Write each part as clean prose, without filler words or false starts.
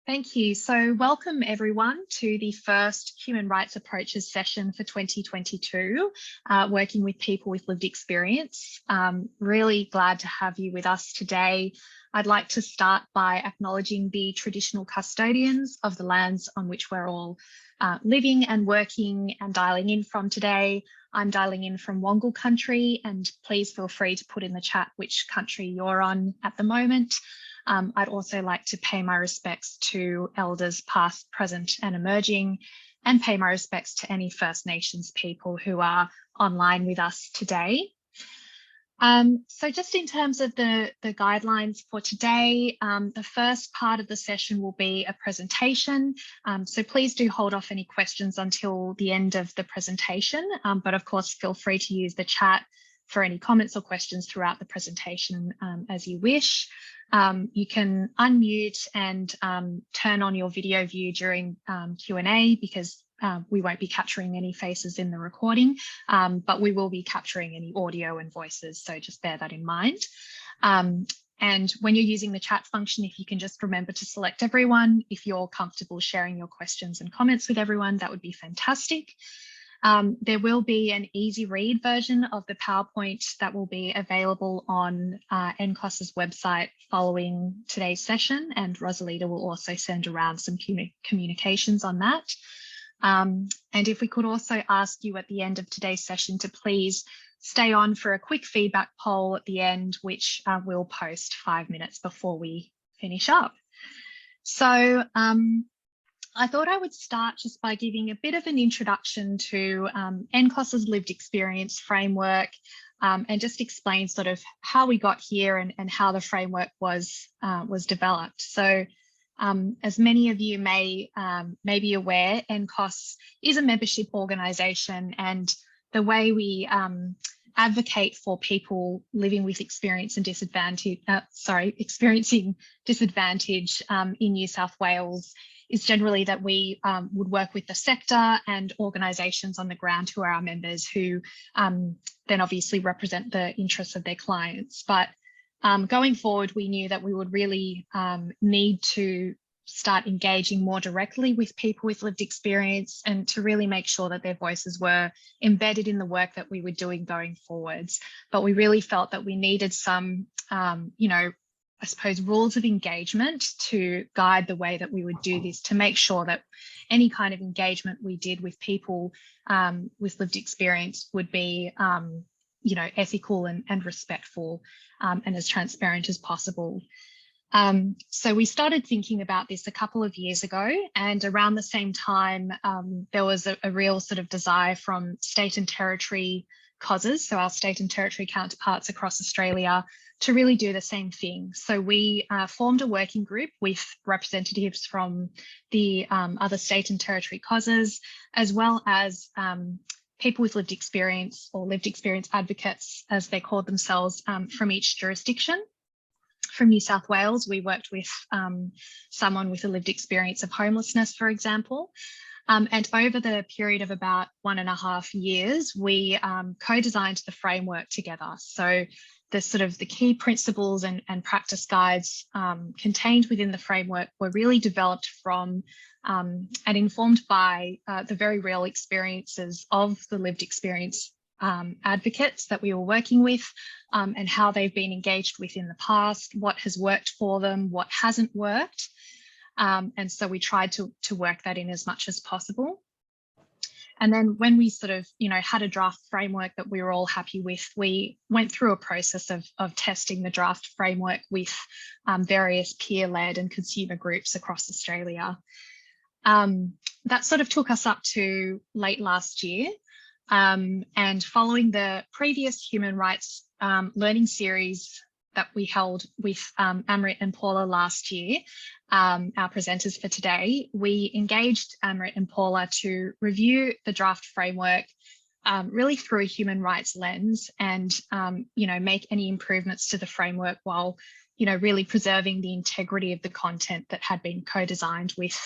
Thank you. So welcome everyone to the first Human Rights Approaches session for 2022, working with people with lived experience. Really glad to have you with us today. I'd like to start by acknowledging the traditional custodians of the lands on which we're all living and working and dialing in from today. I'm dialing in from Wongal country, and please feel free to put in the chat which country you're on at the moment. I'd also like to pay my respects to elders past, present and emerging, and pay my respects to any First Nations people who are online with us today. So just in terms of the guidelines for today, the first part of the session will be a presentation. So please do hold off any questions until the end of the presentation, but of course feel free to use the chat for any comments or questions throughout the presentation as you wish. You can unmute and turn on your video view during Q&A because we won't be capturing any faces in the recording, but we will be capturing any audio and voices, so just bear that in mind. And when you're using the chat function, if you can just remember to select everyone, if you're comfortable sharing your questions and comments with everyone, that would be fantastic. There will be an easy read version of the PowerPoint that will be available on NCOSS's website following today's session, and Rosalita will also send around some communications on that. And if we could also ask you at the end of today's session to please stay on for a quick feedback poll at the end, which we'll post 5 minutes before we finish up. So I thought I would start just by giving a bit of an introduction to NCOSS's lived experience framework and just explain sort of how we got here and how the framework was developed. So as many of you may be aware, NCOSS is a membership organisation, and the way we advocate for people living with experience and experiencing disadvantage in New South Wales is generally that we would work with the sector and organisations on the ground who are our members, who then obviously represent the interests of their clients. But going forward, we knew that we would really need to start engaging more directly with people with lived experience and to really make sure that their voices were embedded in the work that we were doing going forwards. But we really felt that we needed some, I suppose, rules of engagement to guide the way that we would do this, to make sure that any kind of engagement we did with people with lived experience would be, ethical and respectful and as transparent as possible. So we started thinking about this a couple of years ago, and around the same time, there was a real sort of desire from state and territory COSS, so our state and territory counterparts across Australia, to really do the same thing. So we formed a working group with representatives from the other state and territory COSS, as well as people with lived experience, or lived experience advocates, as they called themselves, from each jurisdiction. From New South Wales, we worked with someone with a lived experience of homelessness, for example. And over the period of about 1.5 years, we co-designed the framework together. So the key principles and practice guides contained within the framework were really developed from and informed by the very real experiences of the lived experience advocates that we were working with, and how they've been engaged with in the past, what has worked for them, what hasn't worked. And so we tried to work that in as much as possible. And then when we had a draft framework that we were all happy with, we went through a process of testing the draft framework with various peer-led and consumer groups across Australia. That sort of took us up to late last year. And following the previous human rights learning series that we held with Amrit and Paula last year, our presenters for today, we engaged Amrit and Paula to review the draft framework really through a human rights lens and, make any improvements to the framework while, really preserving the integrity of the content that had been co-designed with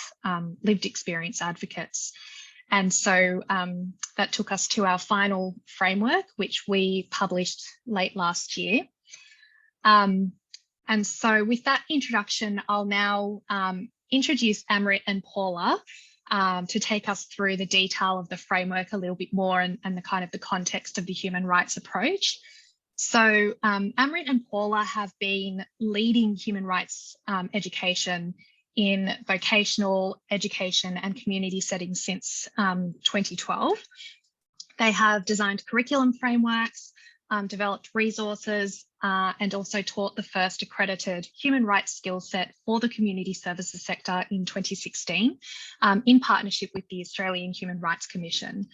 lived experience advocates. And so that took us to our final framework, which we published late last year. And so with that introduction, I'll now introduce Amrit and Paula to take us through the detail of the framework a little bit more and the kind of the context of the human rights approach. So Amrit and Paula have been leading human rights education in vocational education and community settings since 2012. They have designed curriculum frameworks, developed resources, and also taught the first accredited human rights skill set for the community services sector in 2016 in partnership with the Australian Human Rights Commission.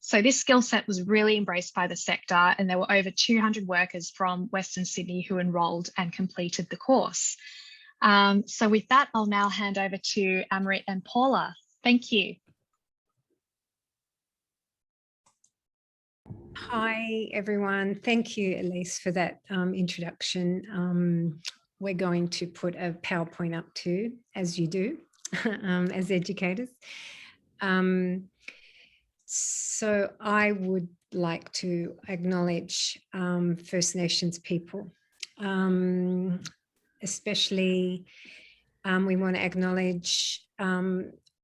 So this skill set was really embraced by the sector, and there were over 200 workers from Western Sydney who enrolled and completed the course. So with that, I'll now hand over to Amrit and Paula. Thank you. Hi, everyone. Thank you, Elise, for that introduction. We're going to put a PowerPoint up too, as you do, as educators. So I would like to acknowledge First Nations people, especially we want to acknowledge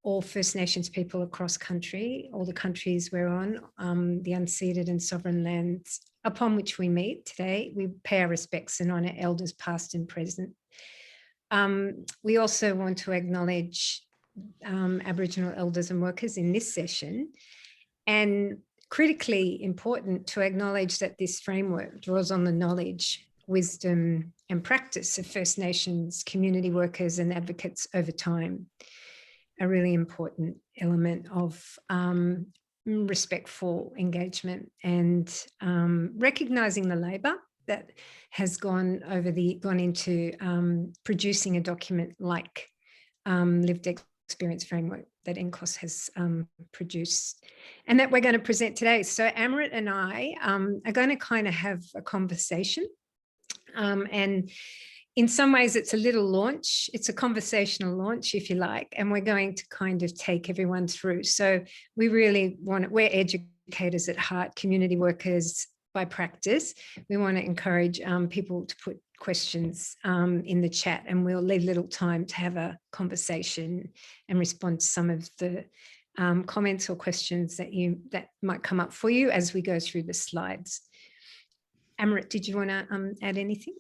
all First Nations people across country, all the countries we're on, the unceded and sovereign lands upon which we meet today. We pay our respects and honour elders past and present. We also want to acknowledge Aboriginal elders and workers in this session, and critically important to acknowledge that this framework draws on the knowledge, wisdom and practice of First Nations community workers and advocates over time. A really important element of respectful engagement and recognising the labour that has gone into producing a document like Lived Experience Framework that NCOSS has produced and that we're going to present today. So Amrit and I are going to kind of have a conversation, and in some ways it's a little launch. It's a conversational launch, if you like, and we're going to kind of take everyone through. So we really we're educators at heart, community workers by practice. We want to encourage people to put questions in the chat, and we'll leave little time to have a conversation and respond to some of the comments or questions that might come up for you as we go through the slides. Amrit, did you want to add anything?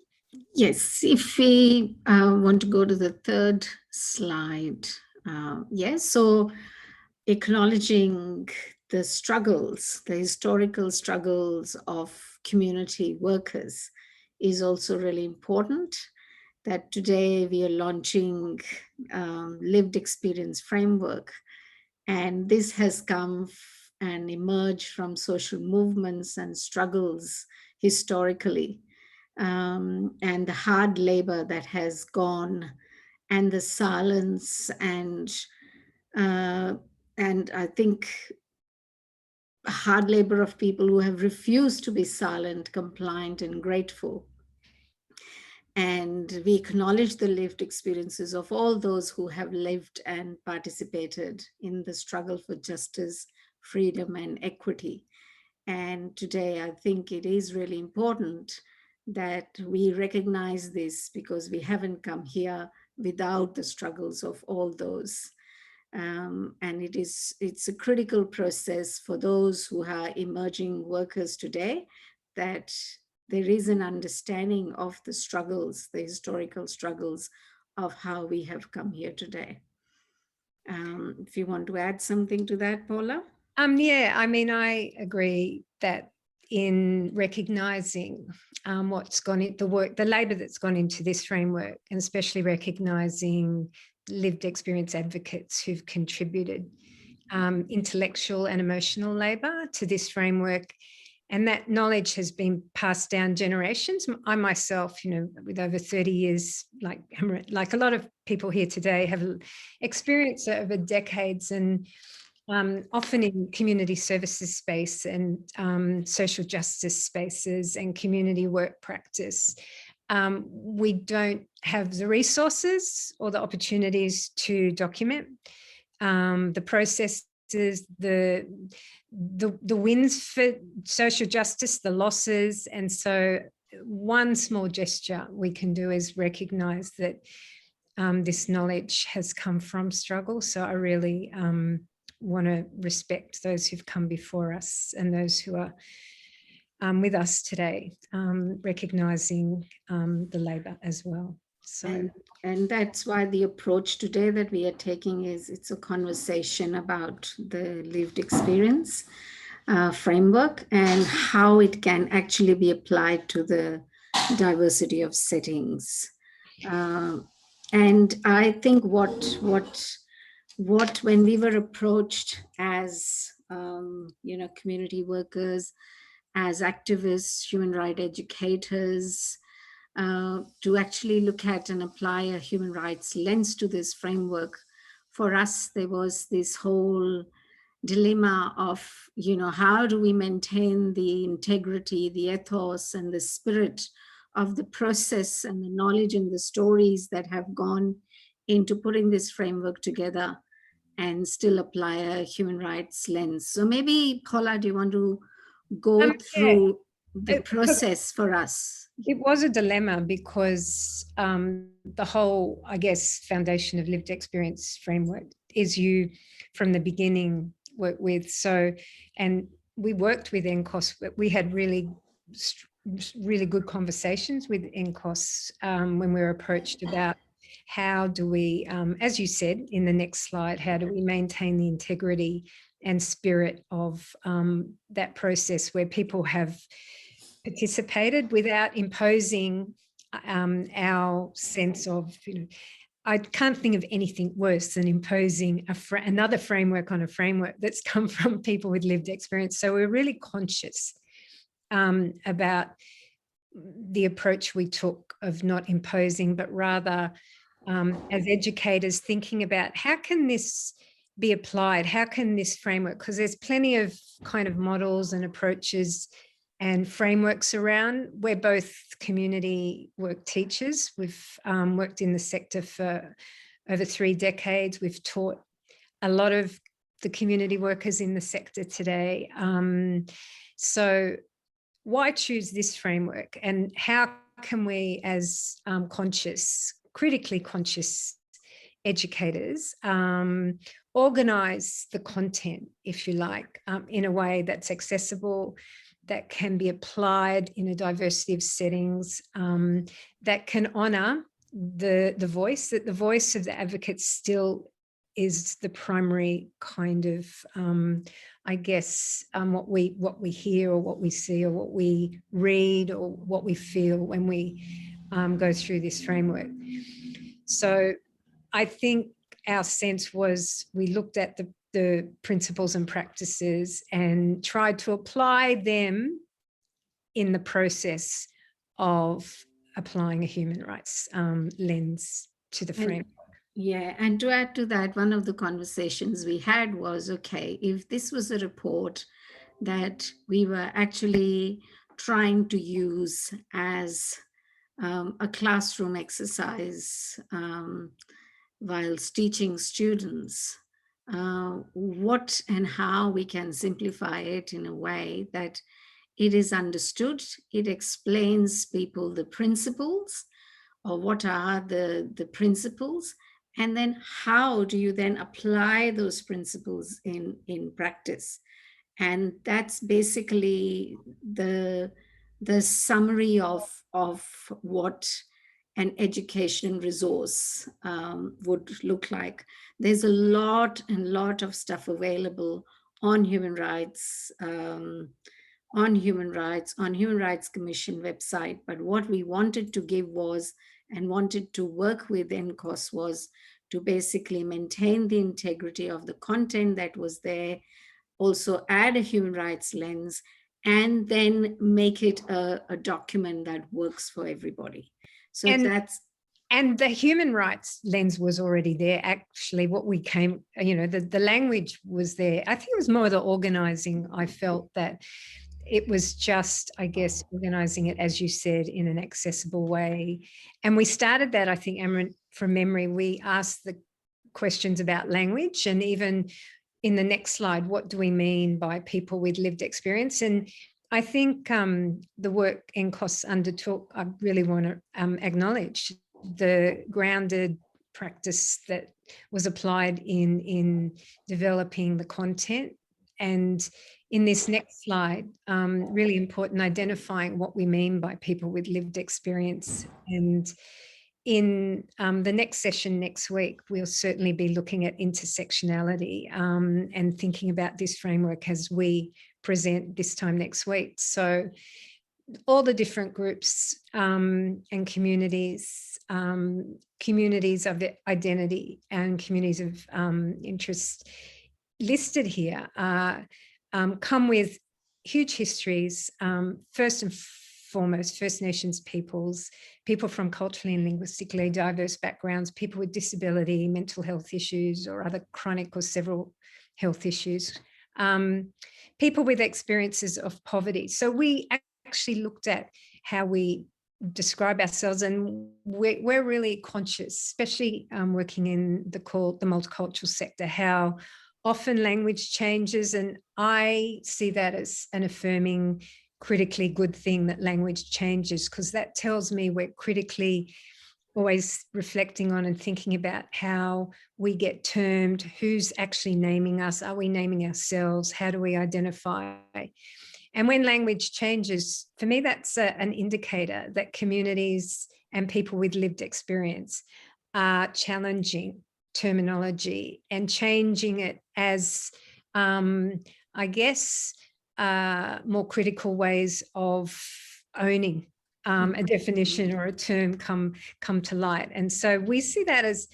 Yes, if we want to go to the third slide. Yes, so acknowledging the struggles, the historical struggles of community workers is also really important. That today we are launching Lived Experience Framework, and this has come and emerged from social movements and struggles historically. And the hard labor that has gone, and the silence, and I think hard labor of people who have refused to be silent, compliant, and grateful. And we acknowledge the lived experiences of all those who have lived and participated in the struggle for justice, freedom, and equity. And today, I think it is really important that we recognize this, because we haven't come here without the struggles of all those. And it's a critical process for those who are emerging workers today, that there is an understanding of the struggles, the historical struggles of how we have come here today. If you want to add something to that, Paula? Yeah, I mean, I agree that in recognizing what's gone into the labour that's gone into this framework, and especially recognizing lived experience advocates who've contributed intellectual and emotional labour to this framework, and that knowledge has been passed down generations. I myself, with over 30 years, like a lot of people here today, have experienced over decades, and often in community services space and social justice spaces and community work practice. We don't have the resources or the opportunities to document the processes, the wins for social justice, the losses. And so one small gesture we can do is recognise that this knowledge has come from struggle. So I really want to respect those who've come before us and those who are with us today, recognising the labour as well. So, and that's why the approach today that we are taking is it's a conversation about the lived experience framework and how it can actually be applied to the diversity of settings. And I think what when we were approached as community workers, as activists, human rights educators, to actually look at and apply a human rights lens to this framework, for us there was this whole dilemma of, how do we maintain the integrity, the ethos, and the spirit of the process and the knowledge and the stories that have gone into putting this framework together and still apply a human rights lens. So maybe, Paula, do you want to go through the process for us? It was a dilemma because the whole, I guess, foundation of lived experience framework is you from the beginning work with. So, and we worked with NCOSS, but we had really good conversations with NCOSS when we were approached about how do we, as you said in the next slide, how do we maintain the integrity and spirit of that process where people have participated without imposing our sense of, I can't think of anything worse than imposing another framework on a framework that's come from people with lived experience. So we're really conscious about the approach we took of not imposing, but rather as educators thinking about how can this be applied? How can this framework, because there's plenty of kind of models and approaches and frameworks around. We're both community work teachers. We've worked in the sector for over 3 decades. We've taught a lot of the community workers in the sector today. So why choose this framework, and how can we as critically conscious educators organise the content, if you like, in a way that's accessible, that can be applied in a diversity of settings, that can honour the voice, that the voice of the advocates still is the primary kind of, I guess, what we hear or what we see or what we read or what we feel when we go through this framework. So I think our sense was we looked at the principles and practices and tried to apply them in the process of applying a human rights lens to the framework. Yeah, and to add to that, one of the conversations we had was, okay, if this was a report that we were actually trying to use as a classroom exercise whilst teaching students, what and how we can simplify it in a way that it is understood, it explains people the principles, or what are the principles, and then how do you then apply those principles in practice. And that's basically the summary of what an education resource would look like. There's a lot of stuff available on Human Rights Human Rights Commission website. But what we wanted to give was, and wanted to work with NCOSS, was to basically maintain the integrity of the content that was there, also add a human rights lens, and then make it a document that works for everybody. So and the human rights lens was already there. Actually, what we came, the language was there. I think it was more the organising. I felt that it was just, I guess, organising it, as you said, in an accessible way. And we started that, I think, Amrit, from memory, we asked the questions about language, and even in the next slide, what do we mean by people with lived experience? And I think the work NCOSS undertook, I really want to acknowledge the grounded practice that was applied in developing the content. And in this next slide, really important, identifying what we mean by people with lived experience. And in the next session next week, we'll certainly be looking at intersectionality and thinking about this framework as we present this time next week. So all the different groups and communities, communities of identity and communities of interest listed here come with huge histories. First and foremost, First Nations peoples, people from culturally and linguistically diverse backgrounds, people with disability, mental health issues, or other chronic or several health issues, people with experiences of poverty. So we actually looked at how we describe ourselves, and we're really conscious, especially working in the multicultural sector, how often language changes, and I see that as an affirming, critically good thing that language changes, because that tells me we're critically always reflecting on and thinking about how we get termed, who's actually naming us, are we naming ourselves, how do we identify? And when language changes, for me, that's an indicator that communities and people with lived experience are challenging terminology and changing it as, I guess, more critical ways of owning a definition or a term come to light. And so we see that as,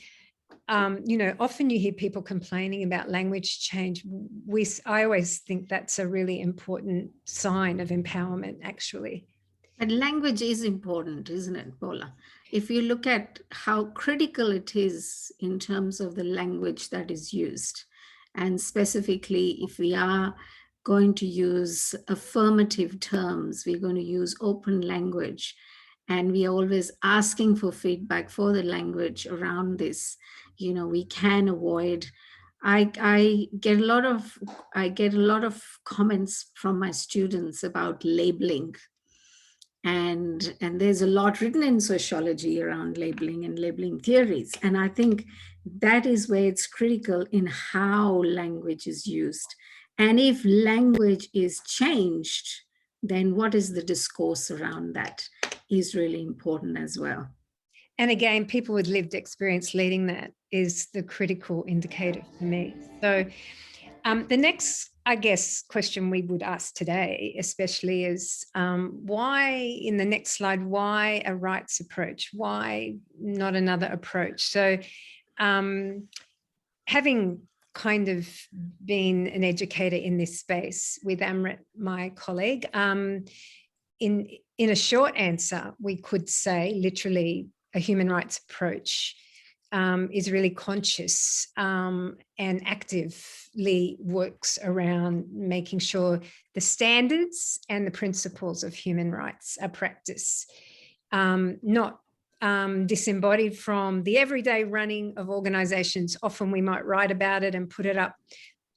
often you hear people complaining about language change. I always think that's a really important sign of empowerment, actually. But language is important, isn't it, Paula? If you look at how critical it is in terms of the language that is used, and specifically if we are going to use affirmative terms, we're going to use open language, and we are always asking for feedback for the language around this, we can avoid. I get a lot of comments from my students about labeling, and there's a lot written in sociology around labeling and labeling theories, and I think that is where it's critical in how language is used. And if language is changed, then what is the discourse around that is really important as well. And again, people with lived experience leading that is the critical indicator for me. So the next, I guess, question we would ask today, especially, is why, in the next slide, why a rights approach? Why not another approach? So having kind of been an educator in this space with Amrit, my colleague, in a short answer, we could say literally a human rights approach is really conscious and actively works around making sure the standards and the principles of human rights are practiced, not disembodied from the everyday running of organisations. Often we might write about it and put it up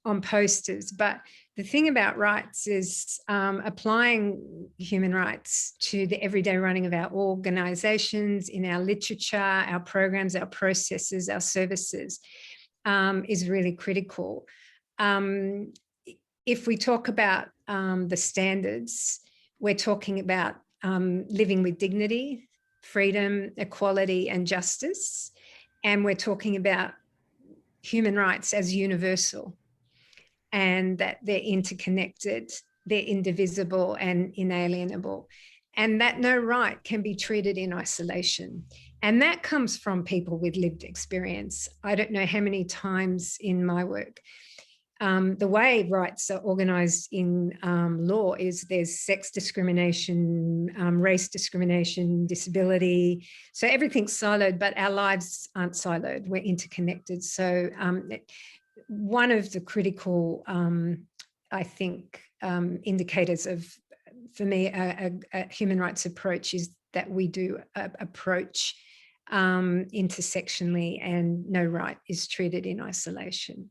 on posters, but the thing about rights is applying human rights to the everyday running of our organisations, in our literature, our programs, our processes, our services, is really critical. If we talk about the standards, we're talking about living with dignity, freedom, equality, and justice. And we're talking about human rights as universal, and that they're interconnected, they're indivisible and inalienable, and that no right can be treated in isolation. And that comes from people with lived experience. I don't know how many times in my work, the way rights are organised in law is there's sex discrimination, race discrimination, disability. So everything's siloed, but our lives aren't siloed. We're interconnected. So one of the critical, I think, indicators of, for me, a human rights approach is that we do approach intersectionally, and no right is treated in isolation.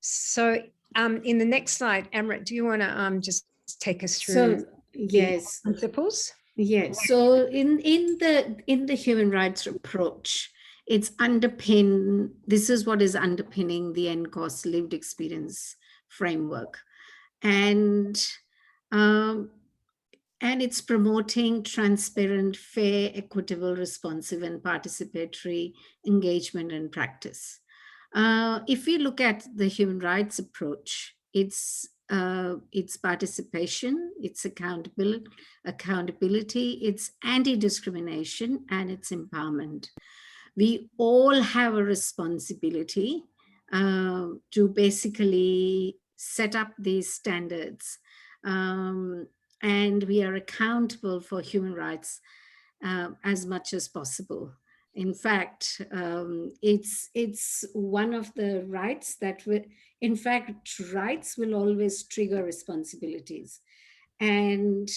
So in the next slide, Amrit, do you want to just take us through yes, principles? Yes. So in the human rights approach, this is what is underpinning the NCOSS lived experience framework. And it's promoting transparent, fair, equitable, responsive, and participatory engagement and practice. If we look at the human rights approach, it's participation, it's accountability, it's anti-discrimination, and it's empowerment. We all have a responsibility to basically set up these standards. And we are accountable for human rights as much as possible. In fact, it's one of the rights that rights will always trigger responsibilities. And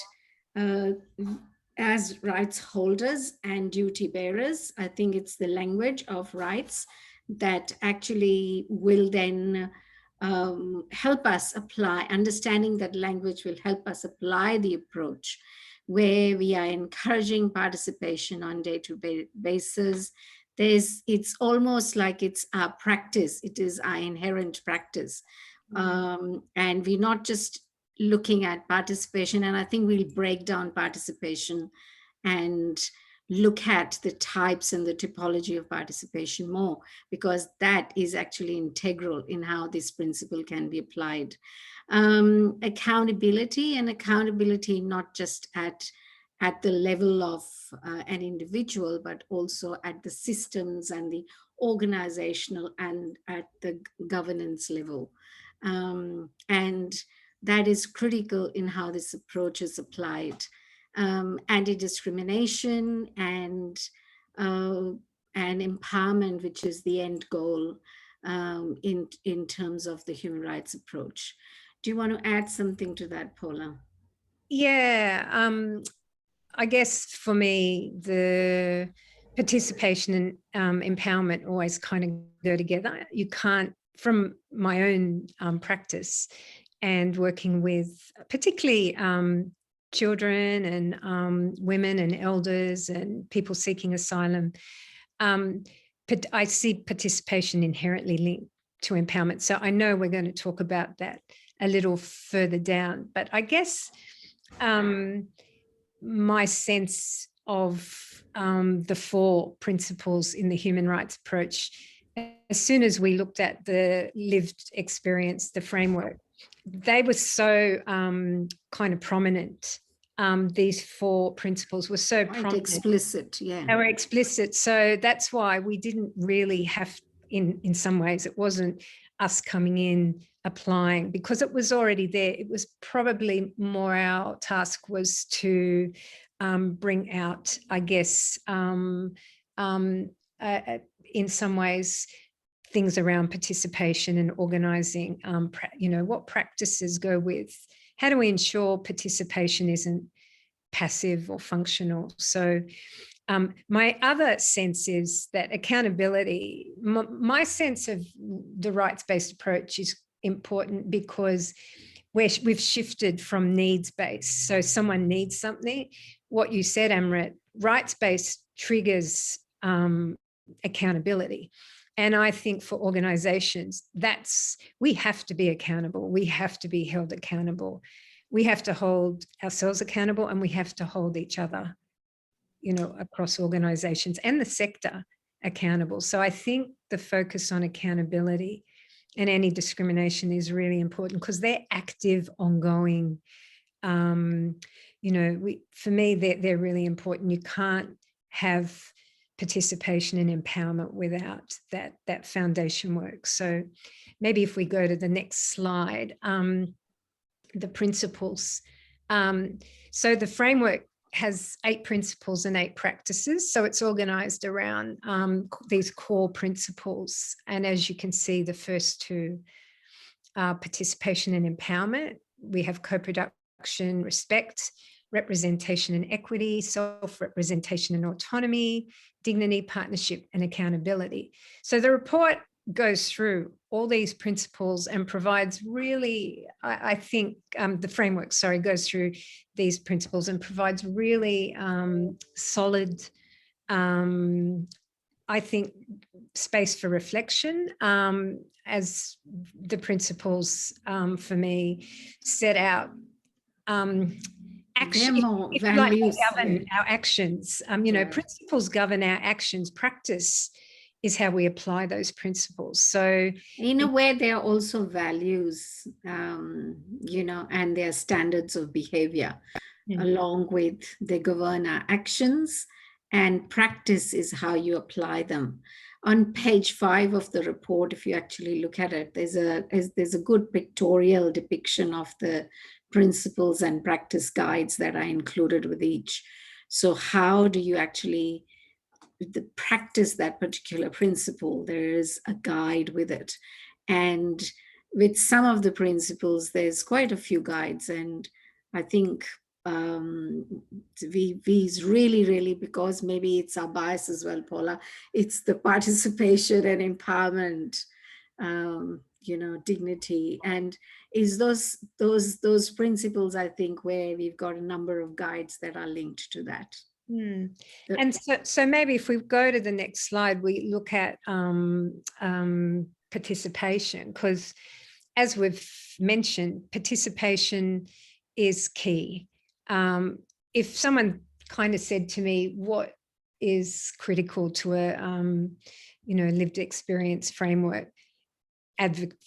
as rights holders and duty bearers, I think it's the language of rights that actually will then help us apply. Understanding that language will help us apply the approach where we are encouraging participation on a day-to-day basis. It's almost like it's our practice. It is our inherent practice. And we're not just looking at participation, and I think we'll break down participation and look at the types and the typology of participation more, because that is actually integral in how this principle can be applied. Accountability not just at the level of an individual, but also at the systems and the organizational and at the governance level. And that is critical in how this approach is applied. Anti-discrimination and empowerment, which is the end goal in terms of the human rights approach. Do you want to add something to that, Paula? Yeah, I guess for me, the participation and empowerment always kind of go together. You can't, from my own practice and working with particularly children and women and elders and people seeking asylum, but I see participation inherently linked to empowerment. So I know we're going to talk about that a little further down, but I guess my sense of the 4 principles in the human rights approach, as soon as we looked at the lived experience, the framework, they were so kind of prominent. These 4 principles were so prominent. Explicit, yeah. They were explicit. So that's why we didn't really have, in some ways, it wasn't us coming in, applying, because it was already there. It was probably more our task was to bring out, I guess, in some ways, things around participation and organising, what practices go with, how do we ensure participation isn't passive or functional? So my other sense is that accountability, my sense of the rights-based approach is important because we've shifted from needs-based. So someone needs something. What you said, Amrit, rights-based triggers accountability. And I think for organizations, we have to be accountable. We have to be held accountable. We have to hold ourselves accountable, and we have to hold each other, across organizations and the sector accountable. So I think the focus on accountability and anti-discrimination is really important because they're active, ongoing. For me, they're really important. You can't have participation and empowerment without that foundation work. So maybe if we go to the next slide, the principles. So the framework has 8 principles and 8 practices. So it's organized around these core principles. And as you can see, the first 2 are participation and empowerment. We have co-production, respect, representation and equity, self-representation and autonomy, dignity, partnership, and accountability. So the report goes through all these principles and provides really, I think the framework, goes through these principles and provides really solid I think, space for reflection, as the principles for me set out They're more if you like, they values. govern our actions. Principles govern our actions. Practice is how we apply those principles. So in a way, they are also values, and their standards of behavior, along with they govern our actions, and practice is how you apply them. On page 5 of the report, if you actually look at it, there's a good pictorial depiction of the principles and practice guides that are included with each. So how do you actually practice that particular principle? There is a guide with it. And with some of the principles, there's quite a few guides. And I think V's really, because maybe it's our bias as well, Paula, it's the participation and empowerment, dignity, and is those principles, I think, where we've got a number of guides that are linked to that. And so maybe if we go to the next slide, we look at participation, because as we've mentioned, participation is key. If someone kind of said to me, what is critical to a lived experience framework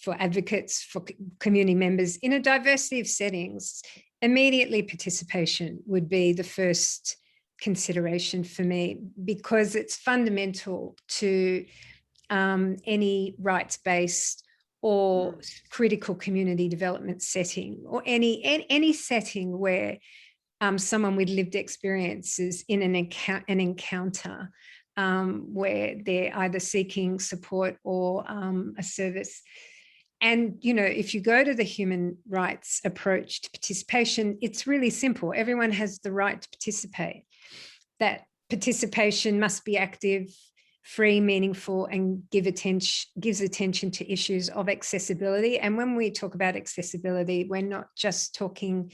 for advocates, for community members in a diversity of settings, immediately participation would be the first consideration for me, because it's fundamental to any rights-based or critical community development setting, or any setting where someone with lived experience is in an encounter where they're either seeking support or a service. And, if you go to the human rights approach to participation, it's really simple. Everyone has the right to participate. That participation must be active, free, meaningful, and gives attention to issues of accessibility. And when we talk about accessibility, we're not just talking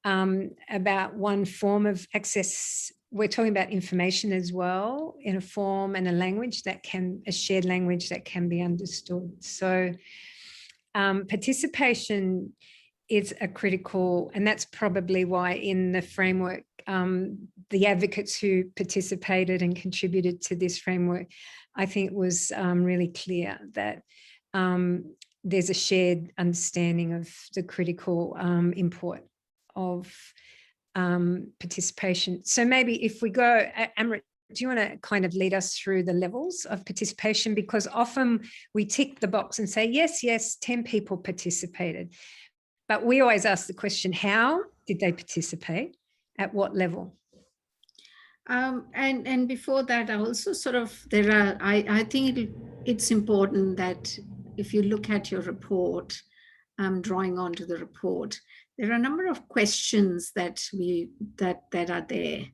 about one form of access. We're talking about information as well, in a form and a shared language that can be understood. So participation is a critical, and that's probably why in the framework, the advocates who participated and contributed to this framework, I think was really clear that there's a shared understanding of the critical import of participation. So maybe if we go, Amrit, do you want to kind of lead us through the levels of participation? Because often we tick the box and say, yes, 10 people participated. But we always ask the question, how did they participate? At what level? And before that, I also I think it's important that if you look at your report, drawing onto the report, there are a number of questions that are there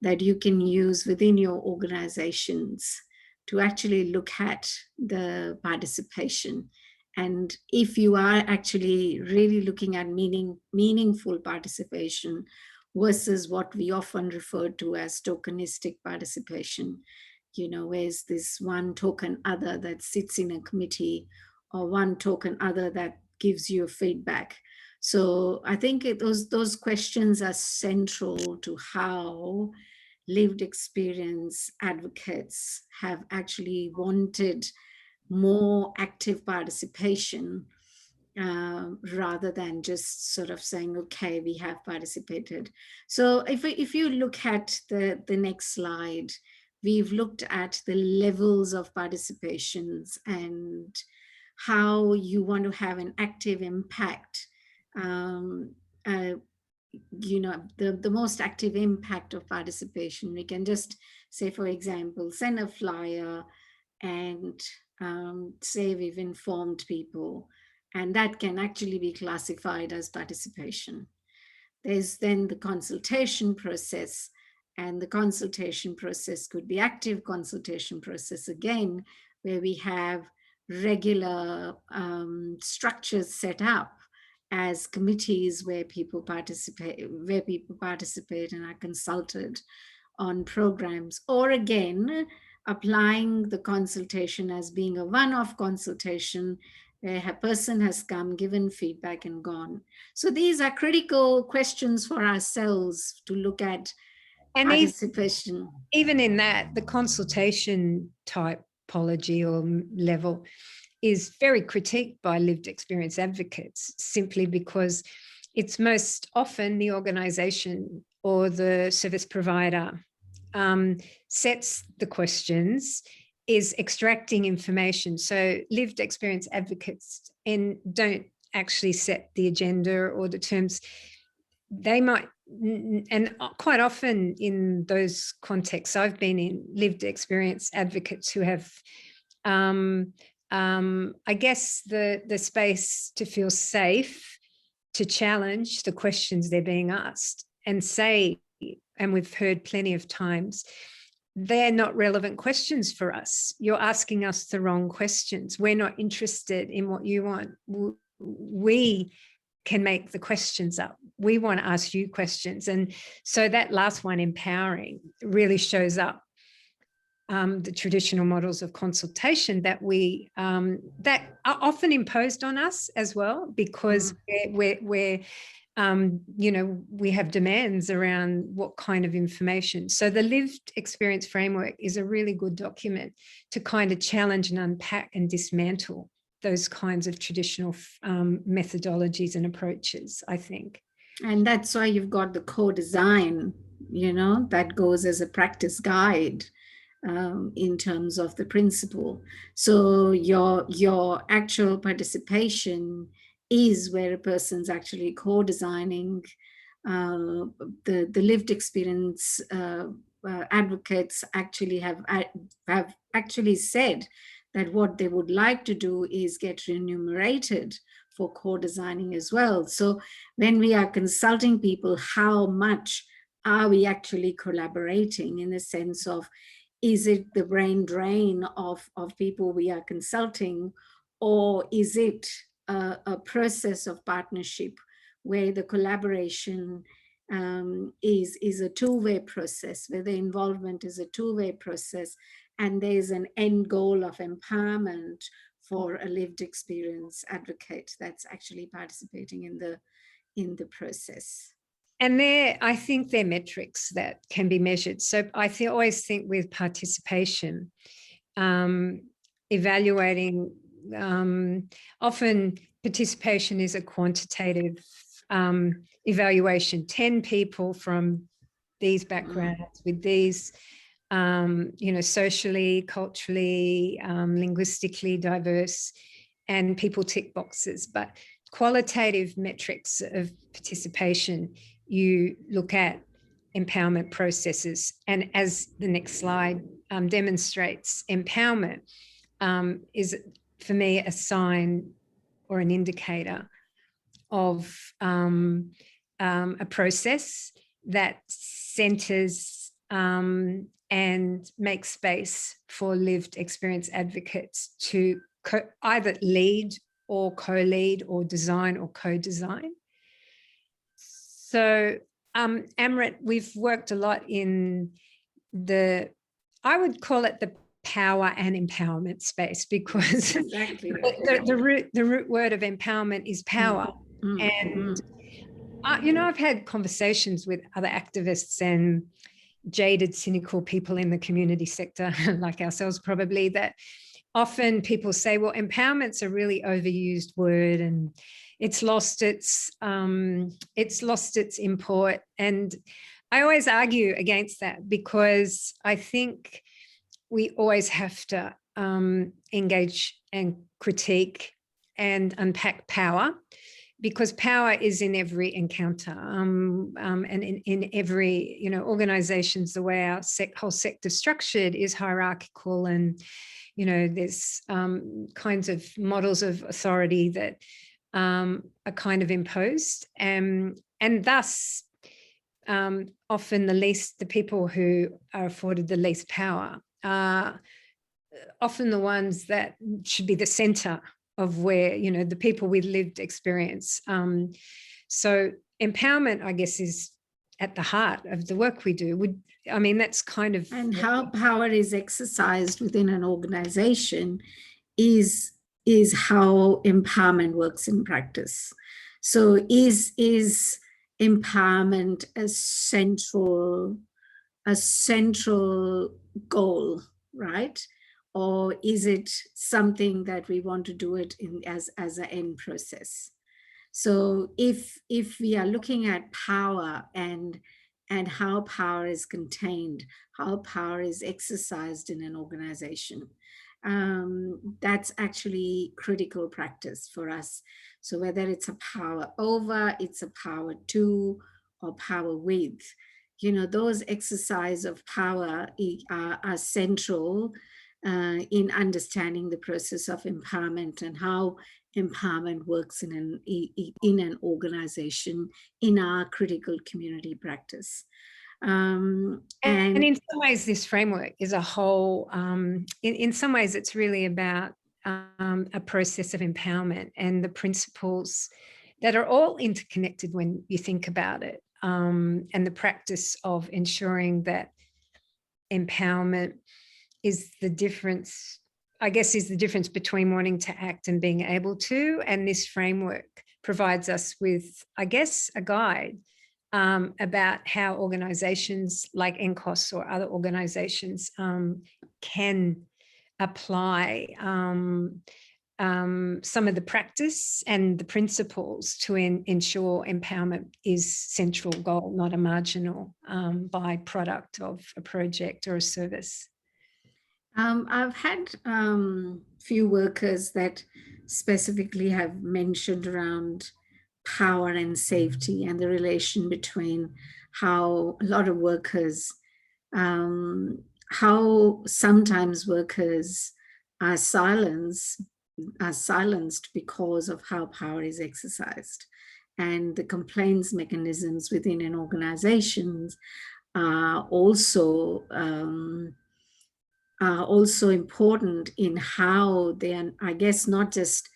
that you can use within your organizations to actually look at the participation. And if you are actually really looking at meaningful participation versus what we often refer to as tokenistic participation, where's this one token other that sits in a committee, or one token other that gives you feedback. So I think those questions are central to how lived experience advocates have actually wanted more active participation, rather than just sort of saying, okay, we have participated. So if you look at the next slide, we've looked at the levels of participations and how you want to have an active impact. The most active impact of participation, we can just say, for example, send a flyer and say we've informed people, and that can actually be classified as participation. There's then the consultation process, and the consultation process could be active consultation process again, where we have regular structures set up as committees where people participate and are consulted on programs. Or again, applying the consultation as being a one-off consultation where a person has come, given feedback and gone. So these are critical questions for ourselves to look at And participation. even in that, the consultation typology or level is very critiqued by lived experience advocates, simply because it's most often the organisation or the service provider sets the questions, is extracting information. So lived experience advocates don't actually set the agenda or the terms. They might, and quite often in those contexts, I've been in, lived experience advocates who have, I guess, the space to feel safe to challenge the questions they're being asked and say, and we've heard plenty of times, they're not relevant questions for us. You're asking us the wrong questions. We're not interested in what you want. We can make the questions up. We want to ask you questions. And so that last one, empowering, really shows up the traditional models of consultation that we that are often imposed on us as well, because we're you know, we have demands around what kind of information. So the lived experience framework is a really good document to kind of challenge and unpack and dismantle those kinds of traditional methodologies and approaches, I think. And that's why you've got the co-design, you know, that goes as a practice guide in terms of the principle. So your actual participation is where a person's actually co-designing. The lived experience advocates actually have actually said that what they would like to do is get remunerated for co-designing as well. So when we are consulting people, how much are we actually collaborating, in the sense of, is it the brain drain of people we are consulting, or is it a process of partnership where the collaboration is a two-way process, where the involvement is a two-way process, and there's an end goal of empowerment for a lived experience advocate that's actually participating in the process. And I think they're metrics that can be measured. So I always think with participation, evaluating, often participation is a quantitative evaluation. 10 people from these backgrounds with these, you know, socially, culturally, linguistically diverse, and people tick boxes. But qualitative metrics of participation, you look at empowerment processes. And as the next slide demonstrates, empowerment is, for me, a sign or an indicator of a process that centres and makes space for lived experience advocates to either lead or co-lead or design or co-design. So Amrit, we've worked a lot in I would call it the power and empowerment space, because exactly. the root word of empowerment is power. And you know, I've had conversations with other activists and jaded, cynical people in the community sector, like ourselves probably, that often people say, well, empowerment's a really overused word and it's lost its import. And I always argue against that, because I think we always have to engage and critique and unpack power, because power is in every encounter, and in every, you know, organizations, the way our whole sector is structured is hierarchical, and, you know, there's kinds of models of authority that are kind of imposed, and thus often the people who are afforded the least power are often the ones that should be the center of where, you know, the people with lived experience. So empowerment, I guess, is at the heart of the work we do. I mean, that's kind of... And how power is exercised within an organization is how empowerment works in practice. So is empowerment a central goal, right? Or is it something that we want to do it in as an end process? So if we are looking at power and how power is contained, how power is exercised in an organization, that's actually critical practice for us. So whether it's a power over, it's a power to, or power with, those exercise of power are central in understanding the process of empowerment and how empowerment works in an organization, in our critical community practice. And in some ways, this framework is a whole, in some ways, it's really about a process of empowerment and the principles that are all interconnected when you think about it, and the practice of ensuring that empowerment is the difference, I guess, is the difference between wanting to act and being able to. And this framework provides us with, I guess, a guide about how organizations like NCOSS or other organizations can apply some of the practice and the principles to ensure empowerment is central goal, not a marginal byproduct of a project or a service. I've had few workers that specifically have mentioned around power and safety and the relation between how a lot of workers, how sometimes workers are silenced because of how power is exercised. And the complaints mechanisms within an organization are also important in how they are, I guess, not just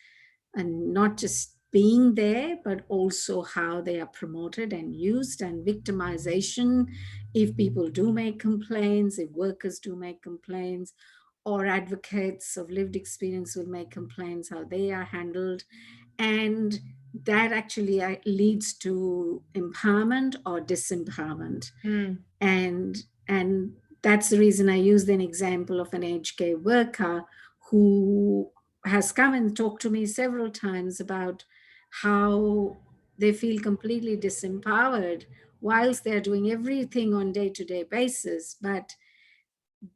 being there, but also how they are promoted and used, and victimization if people do make complaints, if workers do make complaints, or advocates of lived experience will make complaints, how they are handled. And that actually leads to empowerment or disempowerment. And that's the reason I used an example of an aged care worker who has come and talked to me several times about how they feel completely disempowered whilst they're doing everything on day-to-day basis, but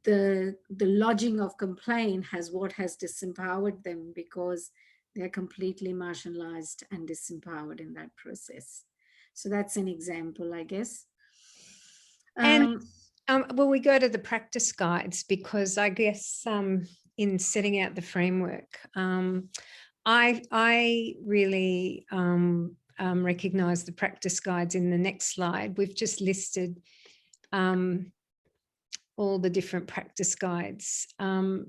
the lodging of complaint has disempowered them, because they're completely marginalized and disempowered in that process. So that's an example, I guess. And well, we go to the practice guides, because I guess in setting out the framework, I really recognize the practice guides in the next slide. We've just listed all the different practice guides. For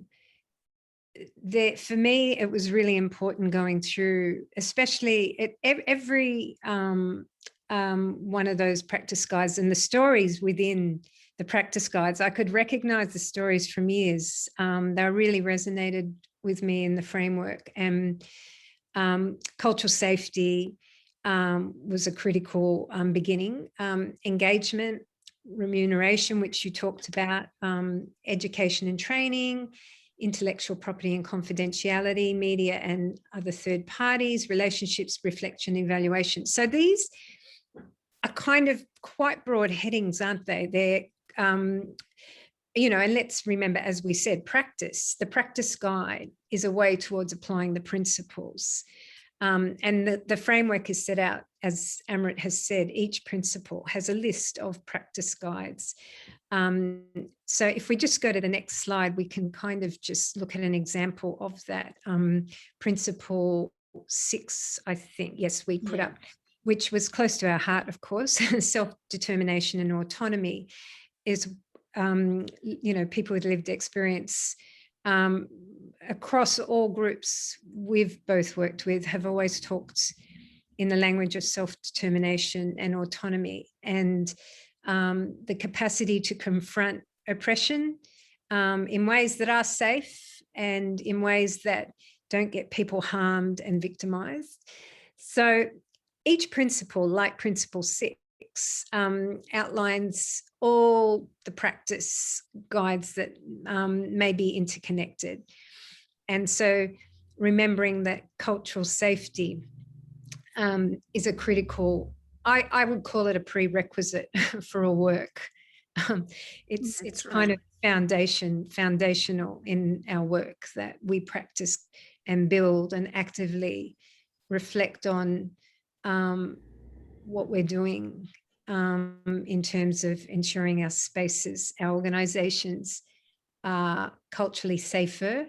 me, it was really important going through, especially every one of those practice guides and the stories within the practice guides. I could recognize the stories from years. They really resonated with me in the framework. And cultural safety was a critical beginning. Engagement, remuneration, which you talked about, education and training, intellectual property and confidentiality, media and other third parties, relationships, reflection, evaluation. So these are kind of quite broad headings, aren't they? They're, you know, and let's remember, as we said, practice. The practice guide is a way towards applying the principles. And the framework is set out, as Amrit has said, each principle has a list of practice guides. So if we just go to the next slide, we can kind of just look at an example of that. Principle 6, I think, yes, we put up, which was close to our heart, of course, self-determination and autonomy is, you know, people with lived experience across all groups we've both worked with have always talked in the language of self-determination and autonomy, and the capacity to confront oppression in ways that are safe and in ways that don't get people harmed and victimized. So each principle, like Principle 6, outlines all the practice guides that may be interconnected. And so remembering that cultural safety is a critical, I would call it a prerequisite for all work. It's kind of foundational in our work, that we practice and build and actively reflect on what we're doing in terms of ensuring our spaces, our organisations are culturally safer,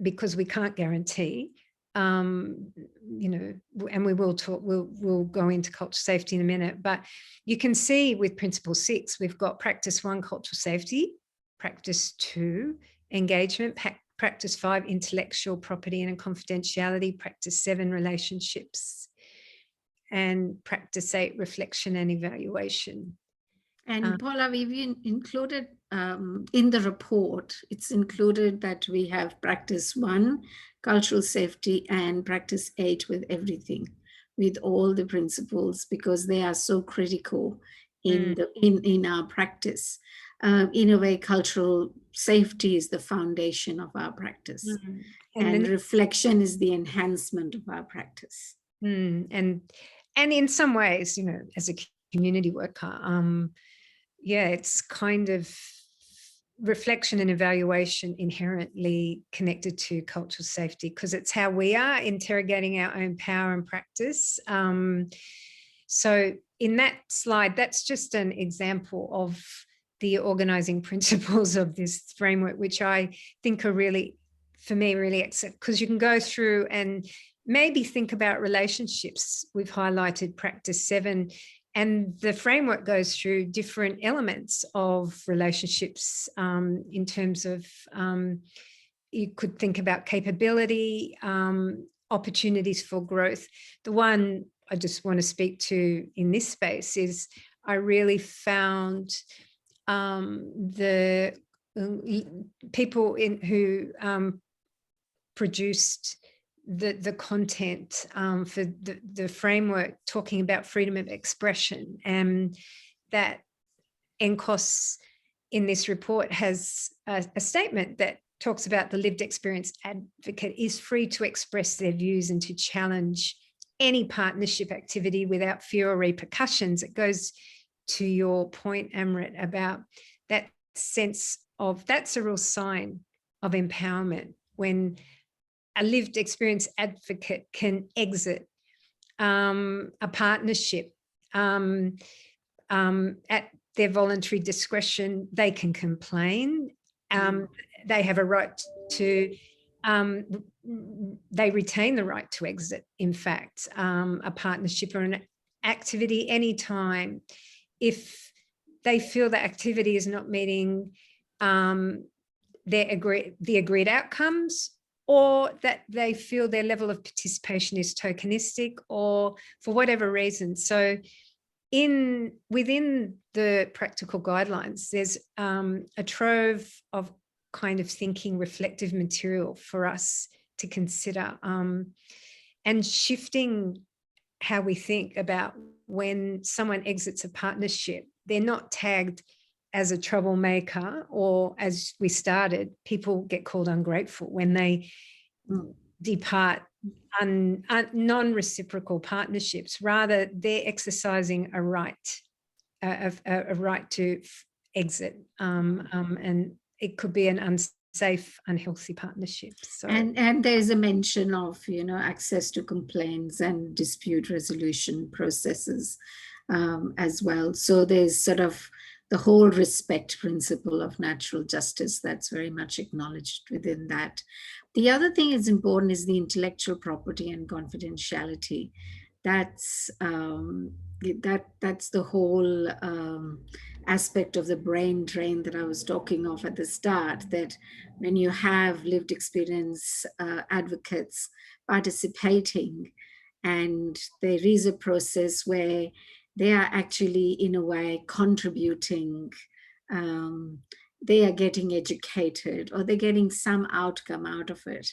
because we can't guarantee, you know, and we will talk, we'll go into cultural safety in a minute, but you can see with Principle 6, we've got Practice 1, cultural safety, Practice 2, engagement, Practice 5, intellectual property and confidentiality, Practice 7, relationships, and Practice 8, reflection and evaluation. And Paula, we've included in the report, it's included that we have Practice 1, cultural safety, and Practice 8 with everything, with all the principles, because they are so critical in our practice. In a way, cultural safety is the foundation of our practice, and reflection is the enhancement of our practice. And in some ways, you know, as a community worker, yeah, it's kind of reflection and evaluation inherently connected to cultural safety, because it's how we are interrogating our own power and practice. So in that slide, that's just an example of the organizing principles of this framework, which I think are really, for me, really excellent, because you can go through and maybe think about relationships. We've highlighted Practice 7, and the framework goes through different elements of relationships in terms of, you could think about capability, opportunities for growth. The one I just want to speak to in this space is I really found the people who produced the content for the framework talking about freedom of expression, and that NCOSS in this report has a statement that talks about the lived experience advocate is free to express their views and to challenge any partnership activity without fear or repercussions. It goes to your point, Amrit, about that sense of, that's a real sign of empowerment when a lived experience advocate can exit a partnership at their voluntary discretion. They can complain. They have a right to, they retain the right to exit, in fact, a partnership or an activity anytime if they feel the activity is not meeting the agreed outcomes, or that they feel their level of participation is tokenistic, or for whatever reason. So within the practical guidelines, there's a trove of kind of thinking, reflective material for us to consider, and shifting how we think about when someone exits a partnership. They're not tagged as a troublemaker, or, as we started, people get called ungrateful when they depart non-reciprocal partnerships. Rather, they're exercising a right to exit, and it could be an unsafe, unhealthy partnership. So, and there's a mention of, you know, access to complaints and dispute resolution processes as well. So there's sort of the whole respect principle of natural justice that's very much acknowledged within that. The other thing that's important is the intellectual property and confidentiality. That's the whole aspect of the brain drain that I was talking of at the start, that when you have lived experience advocates participating And there is a process where they are actually, in a way, contributing. They are getting educated, or they're getting some outcome out of it.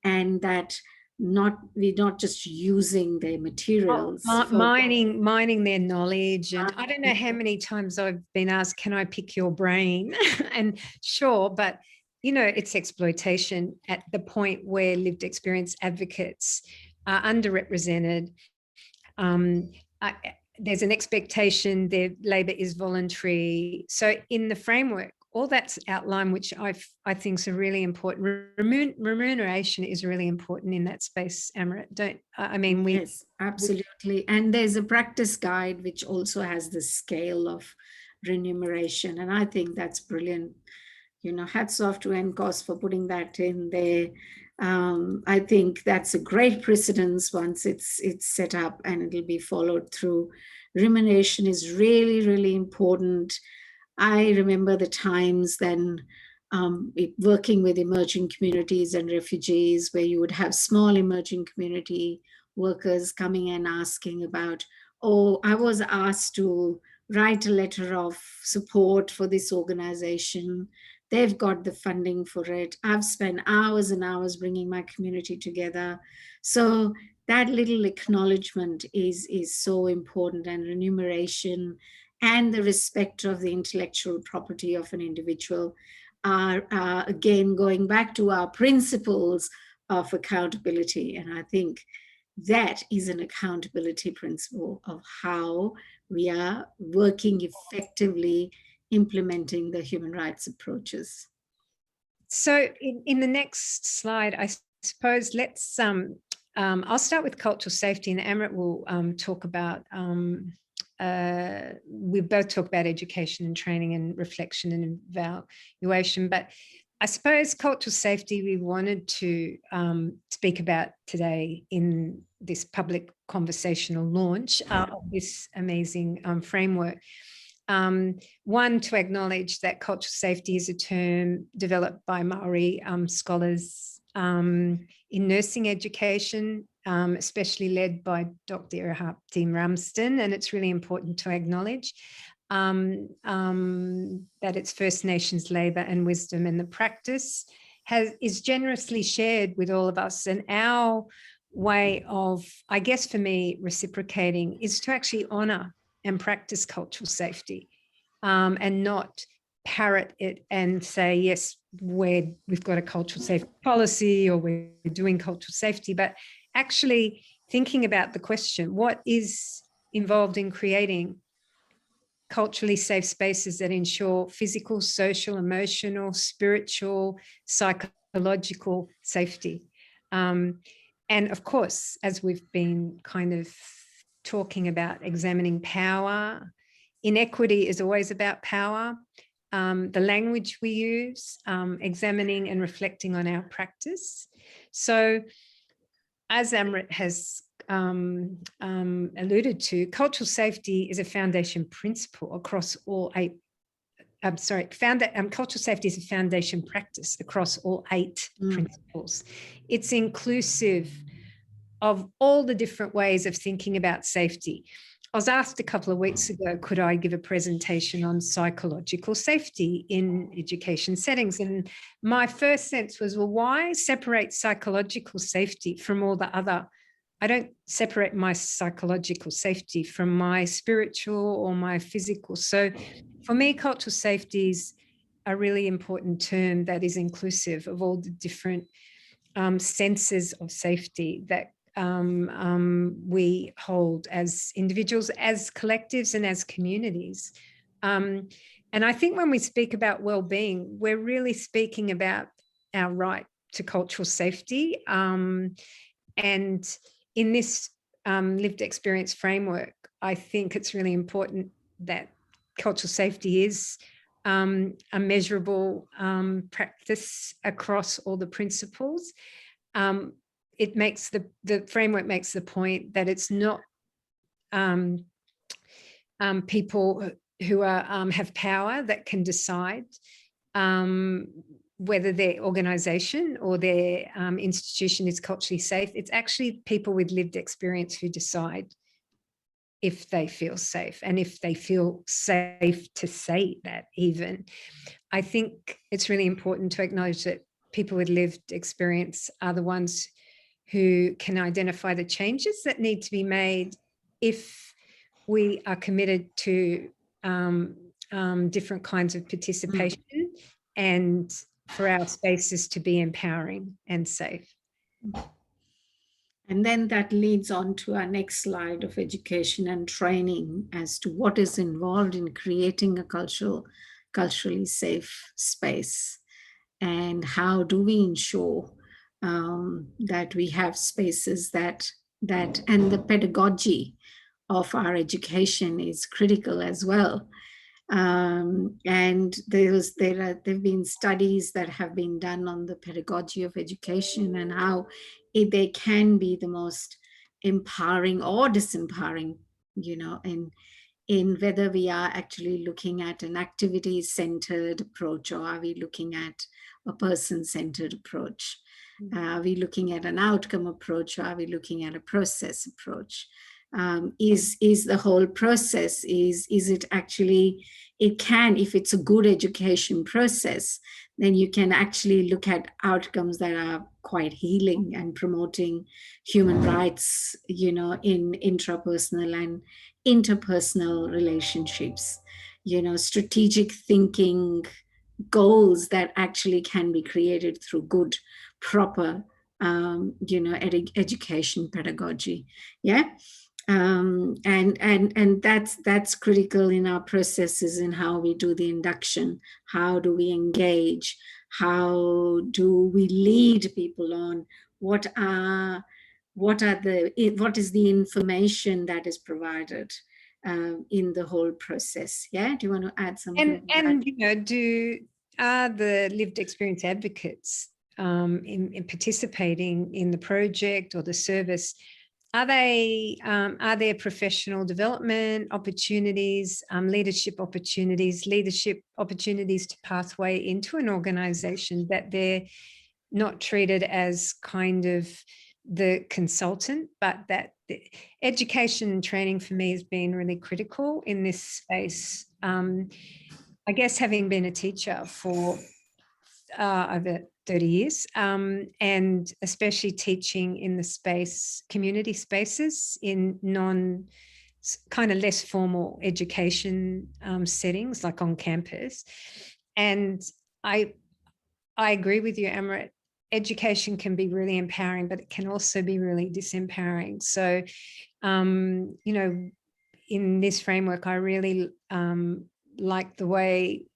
And that we're not just using their materials mining their knowledge. And I don't know how many times I've been asked, can I pick your brain? And sure, but it's exploitation at the point where lived experience advocates are underrepresented. There's an expectation their labour is voluntary. So in the framework, all that's outlined, which I think is really important. Remuneration is really important in that space, Amrit. Yes, absolutely. And there's a practice guide which also has the scale of remuneration, and I think that's brilliant. Hats off to NCOSS for putting that in there. I think that's a great precedence once it's set up and it'll be followed through. Remuneration is really, really important. I remember the times then working with emerging communities and refugees, where you would have small emerging community workers coming and asking about, oh, I was asked to write a letter of support for this organization. They've got the funding for it. I've spent hours and hours bringing my community together. So that little acknowledgement is so important, and remuneration and the respect of the intellectual property of an individual are again going back to our principles of accountability. And I think that is an accountability principle of how we are working effectively implementing the human rights approaches. So in the next slide, I suppose let's, I'll start with cultural safety, and Amrit will talk about, we both talk about education and training and reflection and evaluation, but I suppose cultural safety we wanted to speak about today in this public conversational launch of this amazing framework. One, to acknowledge that cultural safety is a term developed by Maori scholars in nursing education, especially led by Dr. Erhard Dean Ramsden, and it's really important to acknowledge that it's First Nations labour and wisdom, and the practice is generously shared with all of us. And our way of, I guess for me, reciprocating is to actually honour and practice cultural safety, and not parrot it and say, yes, we've got a cultural safety policy, or we're doing cultural safety, but actually thinking about the question, what is involved in creating culturally safe spaces that ensure physical, social, emotional, spiritual, psychological safety? And of course, as we've been kind of talking about, examining power, inequity is always about power. The language we use, examining and reflecting on our practice. So as Amrit has alluded to, cultural safety is a foundation principle across all eight. Cultural safety is a foundation practice across all eight principles. It's inclusive of all the different ways of thinking about safety. I was asked a couple of weeks ago, could I give a presentation on psychological safety in education settings? And my first sense was, well, why separate psychological safety from all the other? I don't separate my psychological safety from my spiritual or my physical. So for me, cultural safety is a really important term that is inclusive of all the different senses of safety that we hold as individuals, as collectives, and as communities. And I think when we speak about well-being, we're really speaking about our right to cultural safety. And in this lived experience framework, I think it's really important that cultural safety is a measurable practice across all the principles. It makes the framework makes the point that it's not people who are have power that can decide whether their organisation or their institution is culturally safe. It's actually people with lived experience who decide if they feel safe, and if they feel safe to say that even. I think it's really important to acknowledge that people with lived experience are the ones who can identify the changes that need to be made if we are committed to different kinds of participation and for our spaces to be empowering and safe. And then that leads on to our next slide of education and training as to what is involved in creating a culturally safe space, and how do we ensure that we have spaces that and the pedagogy of our education is critical as well. And there have been studies that have been done on the pedagogy of education and how they can be the most empowering or disempowering, in whether we are actually looking at an activity-centered approach, or are we looking at a person-centered approach? Are we looking at an outcome approach, or are we looking at a process approach? Is the whole process, is it actually, it can, if it's a good education process, then you can actually look at outcomes that are quite healing and promoting human rights, in intrapersonal and interpersonal relationships, strategic thinking, goals that actually can be created through good, proper, education pedagogy. Yeah. And that's critical in our processes, in how we do the induction, how do we engage, how do we lead people on, what is the information that is provided in the whole process. Yeah, do you want to add something? And are the lived experience advocates in participating in the project or the service, are there professional development opportunities, leadership opportunities to pathway into an organisation, that they're not treated as kind of the consultant, but that the education and training for me has been really critical in this space. I guess having been a teacher for over 30 years, and especially teaching in the community spaces in kind of less formal education settings, like on campus. And I agree with you, Amrit. Education can be really empowering, but it can also be really disempowering. So, in this framework, I really like the way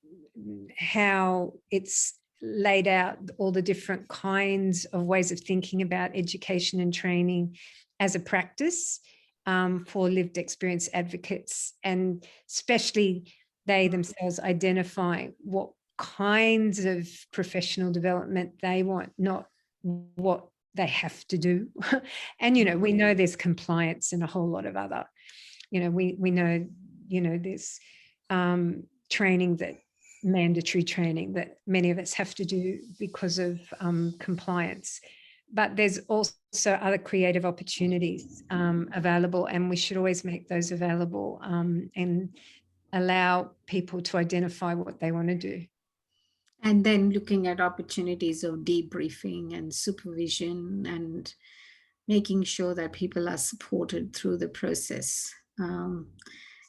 how it's laid out all the different kinds of ways of thinking about education and training as a practice for lived experience advocates, and especially they themselves identifying what kinds of professional development they want, not what they have to do. And, we know there's compliance and a whole lot of other, we know, there's mandatory training that many of us have to do because of compliance. But there's also other creative opportunities available, and we should always make those available and allow people to identify what they want to do. And then looking at opportunities of debriefing and supervision, and making sure that people are supported through the process.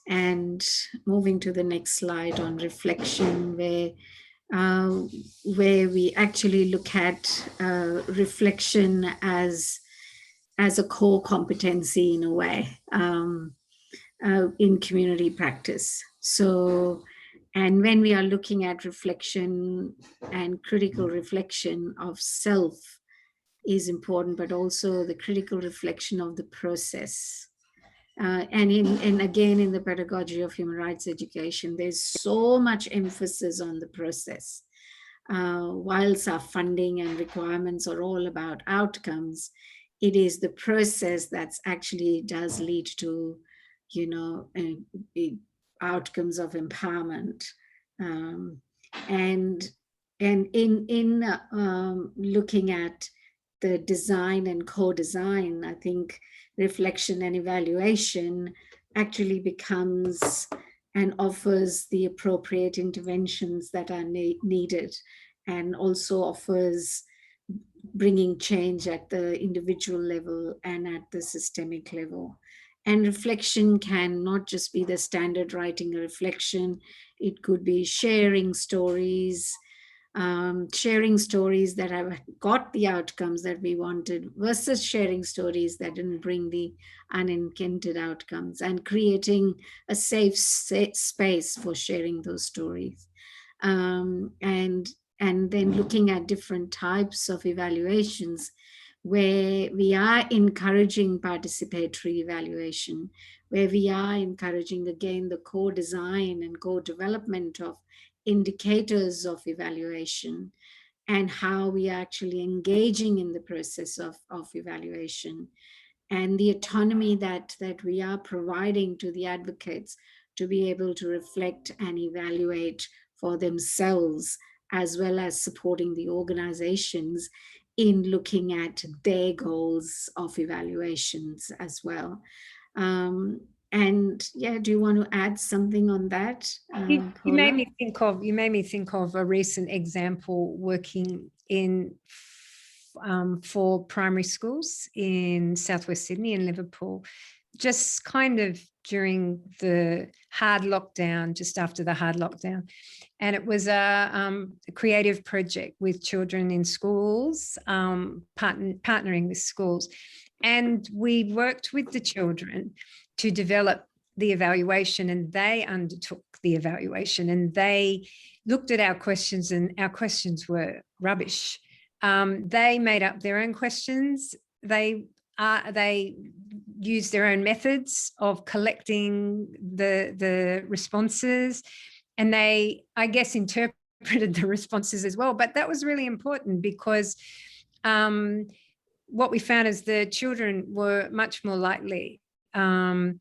And moving to the next slide on reflection, where we actually look at reflection as a core competency in a way in community practice. So, and when we are looking at reflection, and critical reflection of self is important, but also the critical reflection of the process. And again, in the pedagogy of human rights education, there's so much emphasis on the process. Whilst our funding and requirements are all about outcomes, it is the process that's actually does lead to, outcomes of empowerment. And And in looking at the design and co-design, I think reflection and evaluation actually becomes and offers the appropriate interventions that are needed, and also offers bringing change at the individual level and at the systemic level. And reflection can not just be the standard writing a reflection, it could be sharing stories that have got the outcomes that we wanted versus sharing stories that didn't bring the unintended outcomes, and creating a safe space for sharing those stories. And then looking at different types of evaluations where we are encouraging participatory evaluation, where we are encouraging, again, the co-design and co-development of indicators of evaluation, and how we are actually engaging in the process of evaluation, and the autonomy that we are providing to the advocates to be able to reflect and evaluate for themselves, as well as supporting the organizations in looking at their goals of evaluations as well. And yeah, do you want to add something on that? You made me think of a recent example working in for primary schools in Southwest Sydney and Liverpool, just kind of during the hard lockdown, just after the hard lockdown. And it was a creative project with children in schools, partnering with schools. And we worked with the children to develop the evaluation, and they undertook the evaluation, and they looked at our questions, and our questions were rubbish. They made up their own questions. They used their own methods of collecting the responses, and they, I guess, interpreted the responses as well. But that was really important, because what we found is the children were much more likely to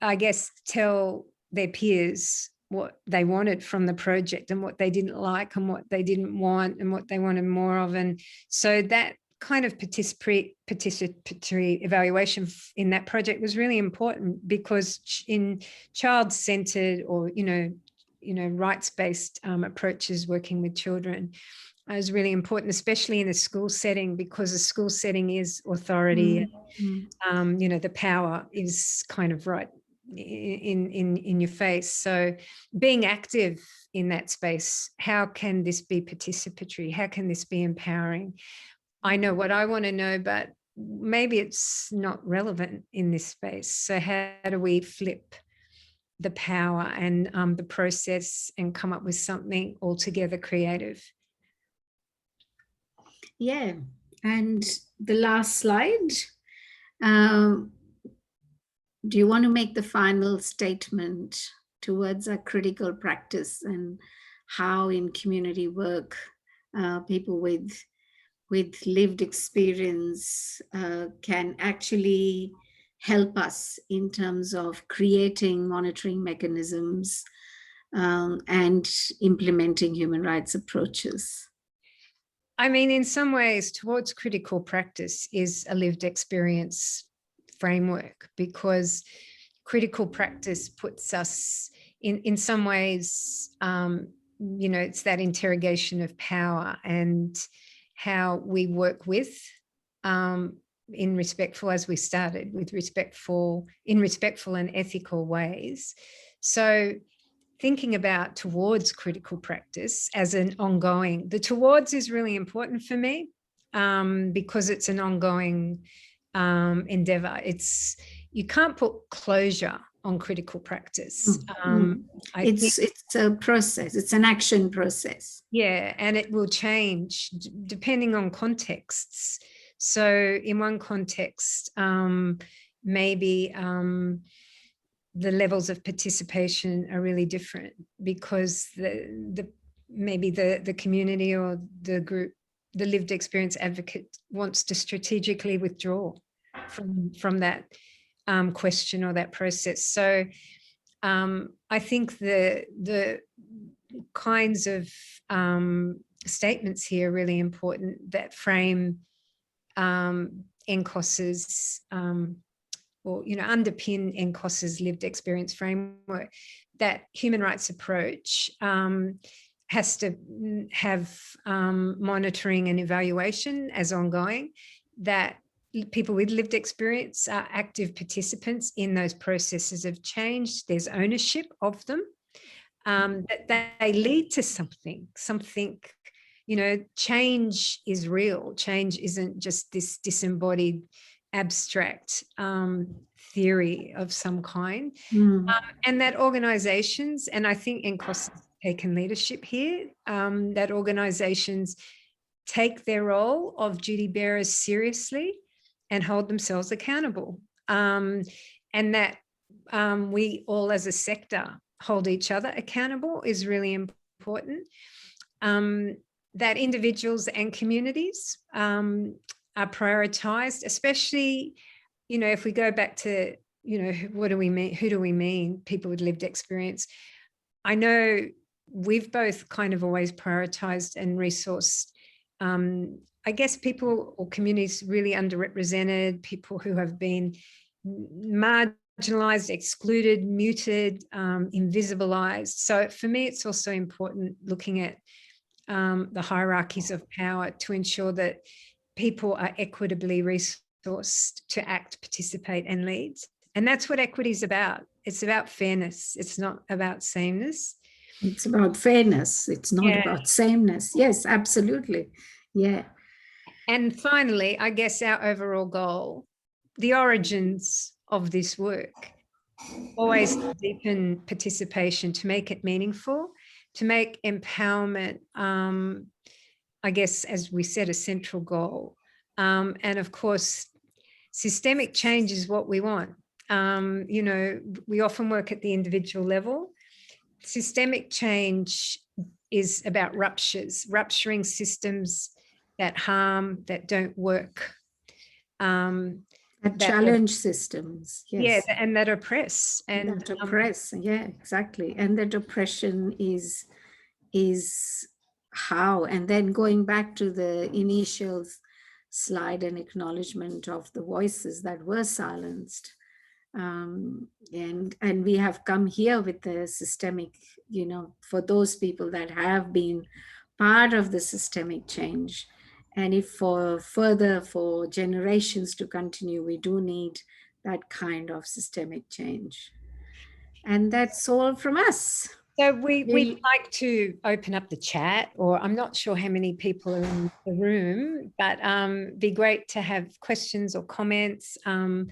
I guess tell their peers what they wanted from the project, and what they didn't like, and what they didn't want, and what they wanted more of. And so that kind of participatory evaluation in that project was really important, because in child-centered or rights-based approaches working with children is really important, especially in a school setting, because a school setting is authority. The power is kind of right in your face. So being active in that space, how can this be participatory? How can this be empowering? I know what I want to know, but maybe it's not relevant in this space. So how do we flip the power and the process and come up with something altogether creative? Yeah, and the last slide. Do you want to make the final statement towards a critical practice, and how in community work people with lived experience can actually help us in terms of creating monitoring mechanisms and implementing human rights approaches? I mean, in some ways, towards critical practice is a lived experience framework, because critical practice puts us in some ways, it's that interrogation of power and how we work with, in respectful, as we started, in respectful and ethical ways. So thinking about towards critical practice as an ongoing, the towards is really important for me, because it's an ongoing endeavor. You can't put closure on critical practice. It's a process. It's an action process. Yeah, and it will change depending on contexts. So in one context, maybe the levels of participation are really different, because maybe the community or the group, the lived experience advocate, wants to strategically withdraw from that question or that process. So I think the kinds of statements here are really important that frame NCOSS's or, underpin NCOSS's lived experience framework. That human rights approach has to have monitoring and evaluation as ongoing, that people with lived experience are active participants in those processes of change. There's ownership of them, that they lead to something, change is real. Change isn't just this disembodied, abstract theory of some kind. And that organizations, and I think NCOSS has taken leadership here, that organizations take their role of duty bearers seriously and hold themselves accountable. And that we all as a sector hold each other accountable is really important. That individuals and communities are prioritised, especially, if we go back to, what do we mean? Who do we mean? People with lived experience. I know we've both kind of always prioritised and resourced, I guess, people or communities really underrepresented, people who have been marginalised, excluded, muted, invisibilised. So for me, it's also important looking at the hierarchies of power to ensure that people are equitably resourced to act, participate and lead. And that's what equity is about. It's about fairness. It's not about sameness. It's about fairness. It's not about sameness. Yes, absolutely. Yeah. And finally, I guess our overall goal, the origins of this work, always to deepen participation, to make it meaningful, to make empowerment, I guess, as we said, a central goal. And of course, systemic change is what we want. We often work at the individual level. Systemic change is about rupturing systems that harm, that don't work. That challenge systems. Yes. Yeah, and that oppress. And that oppress, yeah, exactly. And that oppression is how, and then going back to the initial slide and acknowledgement of the voices that were silenced. And we have come here with the systemic, for those people that have been part of the systemic change. And if for generations to continue, we do need that kind of systemic change. And that's all from us. So we'd like to open up the chat, or I'm not sure how many people are in the room, but be great to have questions or comments. If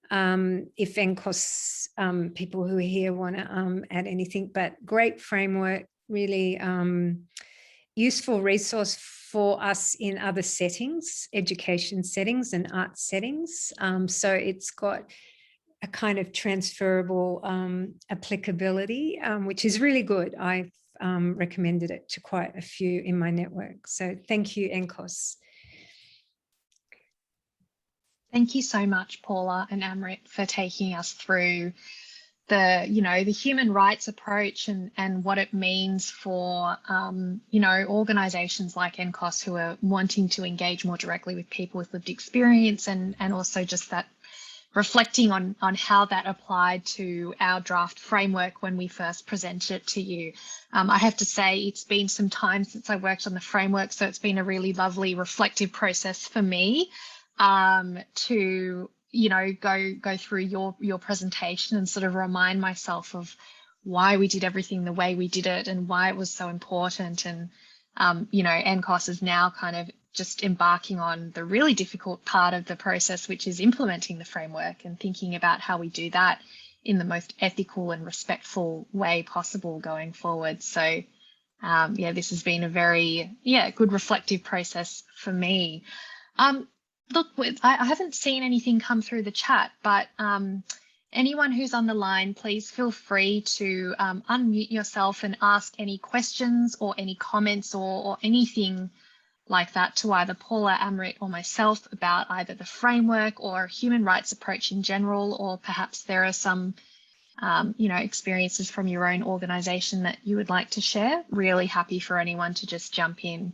NCOSS people who are here want to add anything, but great framework, really useful resource for us in other settings, education settings and art settings. So it's got a kind of transferable applicability, which is really good. I've recommended it to quite a few in my network. So thank you, NCOSS. Thank you so much, Paula and Amrit, for taking us through the human rights approach and what it means for, organisations like NCOSS who are wanting to engage more directly with people with lived experience, and also just that reflecting on how that applied to our draft framework when we first presented it to you. I have to say it's been some time since I worked on the framework, so it's been a really lovely reflective process for me to go through your presentation and sort of remind myself of why we did everything the way we did it and why it was so important. And NCOSS is now kind of just embarking on the really difficult part of the process, which is implementing the framework and thinking about how we do that in the most ethical and respectful way possible going forward. So this has been a very good reflective process for me. Look, I haven't seen anything come through the chat, but anyone who's on the line, please feel free to unmute yourself and ask any questions or any comments or anything like that to either Paula, Amrit or myself about either the framework or human rights approach in general, or perhaps there are some experiences from your own organisation that you would like to share. Really happy for anyone to just jump in.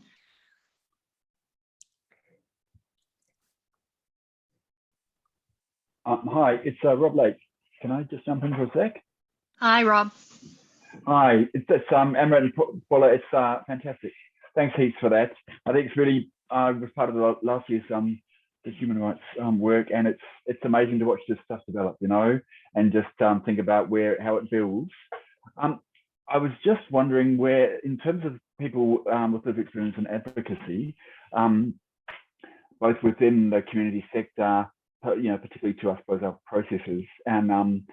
Hi, it's Rob Lake. Can I just jump in for a sec? Hi, Rob. Hi, it's Amrit and Paula. It's fantastic. Thanks heaps for that. I think it's really was part of the last year's the human rights work, and it's amazing to watch this stuff develop, and just think about how it builds. I was just wondering where, in terms of people with lived experience and advocacy, both within the community sector, particularly to, I suppose, our processes, and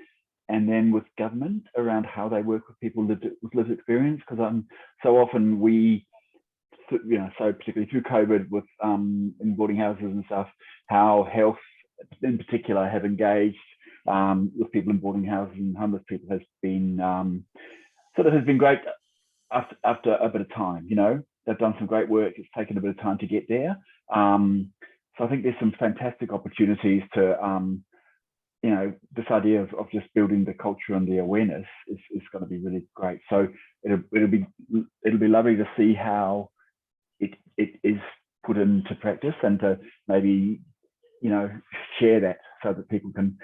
then with government around how they work with people with lived experience, because so often so particularly through COVID with in boarding houses and stuff, how health in particular have engaged with people in boarding houses and homeless people has been has been great after a bit of time. They've done some great work. It's taken a bit of time to get there. So I think there's some fantastic opportunities to, this idea of just building the culture and the awareness is going to be really great. So it'll be lovely to see how it is put into practice, and to maybe, share that so that people can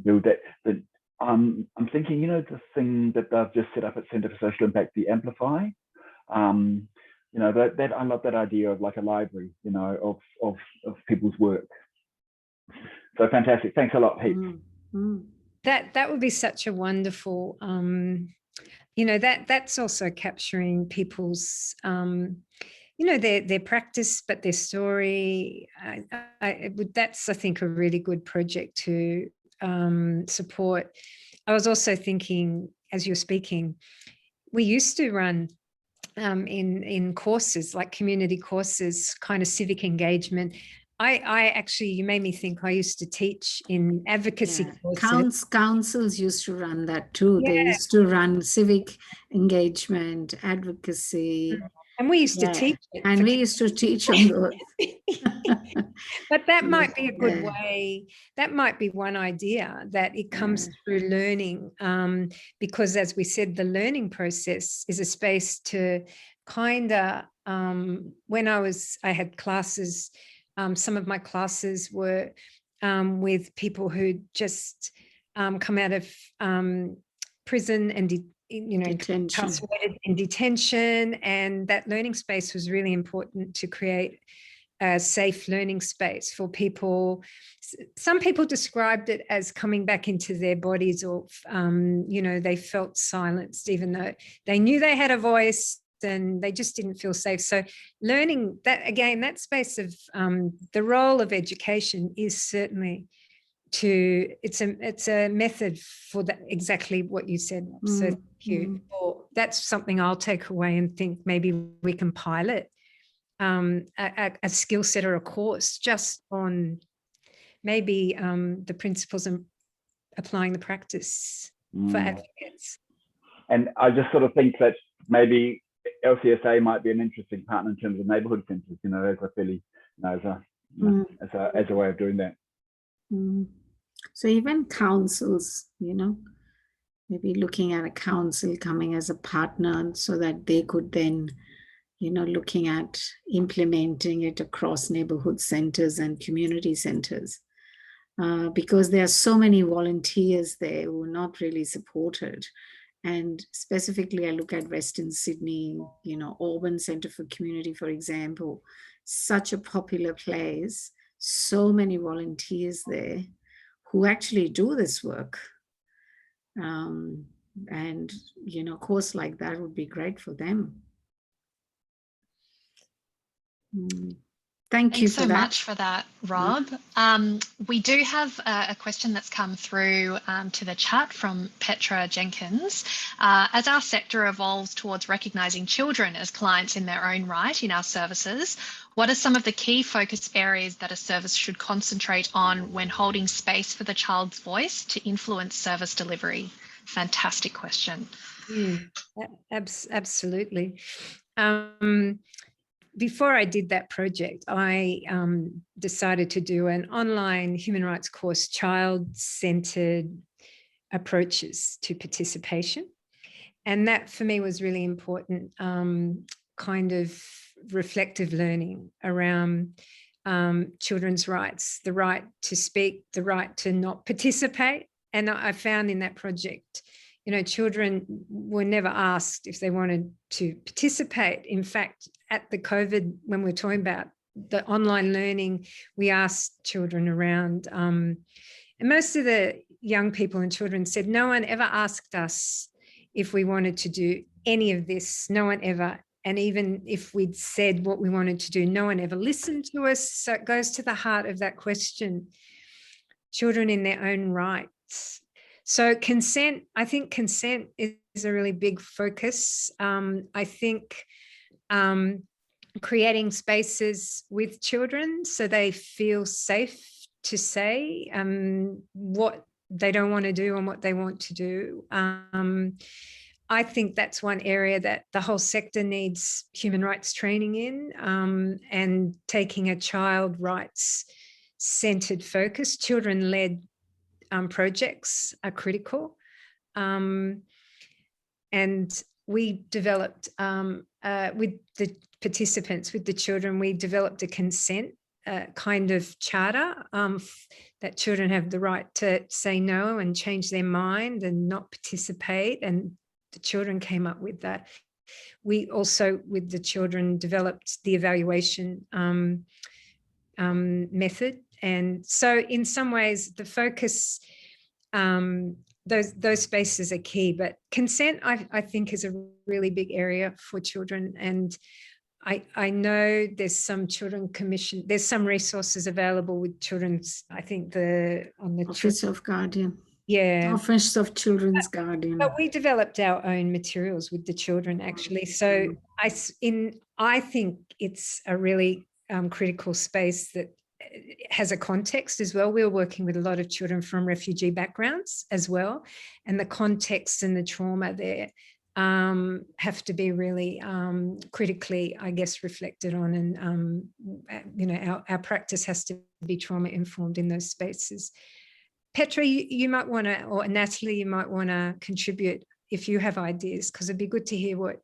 build that. But I'm thinking, the thing that they've just set up at Centre for Social Impact, the Amplify. That I love that idea of like a library, of people's work. So fantastic. Thanks a lot, heaps. That would be such a wonderful, that's also capturing people's, their practice, but their story. That's, I think, a really good project to support. I was also thinking, as you're speaking, we used to run in courses, like community courses, kind of civic engagement. I actually, you made me think, I used to teach in advocacy courses. Councils used to run that too. Yeah. They used to run civic engagement, advocacy. And we used to teach it. And we used to teach on those. But that might be a good way. That might be one idea, that it comes through learning, because, as we said, the learning process is a space to kind of, when I had classes, some of my classes were with people who'd just come out of prison and incarcerated in detention, and that learning space was really important to create a safe learning space for people. Some people described it as coming back into their bodies, or they felt silenced even though they knew they had a voice, and they just didn't feel safe. So learning that, again, that space of the role of education is certainly it's a method for that, exactly what you said. So thank you. That's something I'll take away and think maybe we can pilot a skill set or a course just on maybe the principles and applying the practice for advocates. And I just sort of think that maybe LCSA might be an interesting partner in terms of neighbourhood centres, as a way of doing that. So even councils, maybe looking at a council coming as a partner so that they could then, looking at implementing it across neighborhood centers and community centers, because there are so many volunteers there who are not really supported. And specifically, I look at Western Sydney, Auburn Centre for Community, for example, such a popular place, so many volunteers there who actually do this work. And, a course like that would be great for them. Thank you so much for that, Rob. We do have a question that's come through to the chat from Petra Jenkins. As our sector evolves towards recognising children as clients in their own right in our services, what are some of the key focus areas that a service should concentrate on when holding space for the child's voice to influence service delivery? Fantastic question. Absolutely. Before I did that project, I decided to do an online human rights course, child-centered approaches to participation. And that for me was really important, kind of reflective learning around children's rights, the right to speak, the right to not participate. And I found in that project, you know, children were never asked if they wanted to participate. In fact, at the COVID, when we're talking about the online learning, we asked children around, and most of the young people and children said, no one ever asked us if we wanted to do any of this, no one ever. And even if we'd said what we wanted to do, no one ever listened to us. So it goes to the heart of that question, children in their own rights. So consent, I think consent is a really big focus. I think creating spaces with children so they feel safe to say what they don't want to do and what they want to do. I think that's one area that the whole sector needs human rights training in, and taking a child rights centered focus. Children-led projects are critical. And we developed, with the participants, with the children, we developed a consent kind of charter that children have the right to say no and change their mind and not participate. And the children came up with that. We also, with the children, developed the evaluation method. And so in some ways, the focus, those spaces are key, but consent, I think, is a really big area for children. And I know there's some children commission, there's some resources available with children's, I think on the Office of Guardian. Yeah. Office of Children's Guardian. But we developed our own materials with the children, actually. So I think it's a really critical space that has a context as well. We're working with a lot of children from refugee backgrounds as well. And the context and the trauma there have to be really critically, I guess, reflected on. And, you know, our practice has to be trauma informed in those spaces. Petra, you might want to, or Natalie, you might want to contribute if you have ideas, because it'd be good to hear what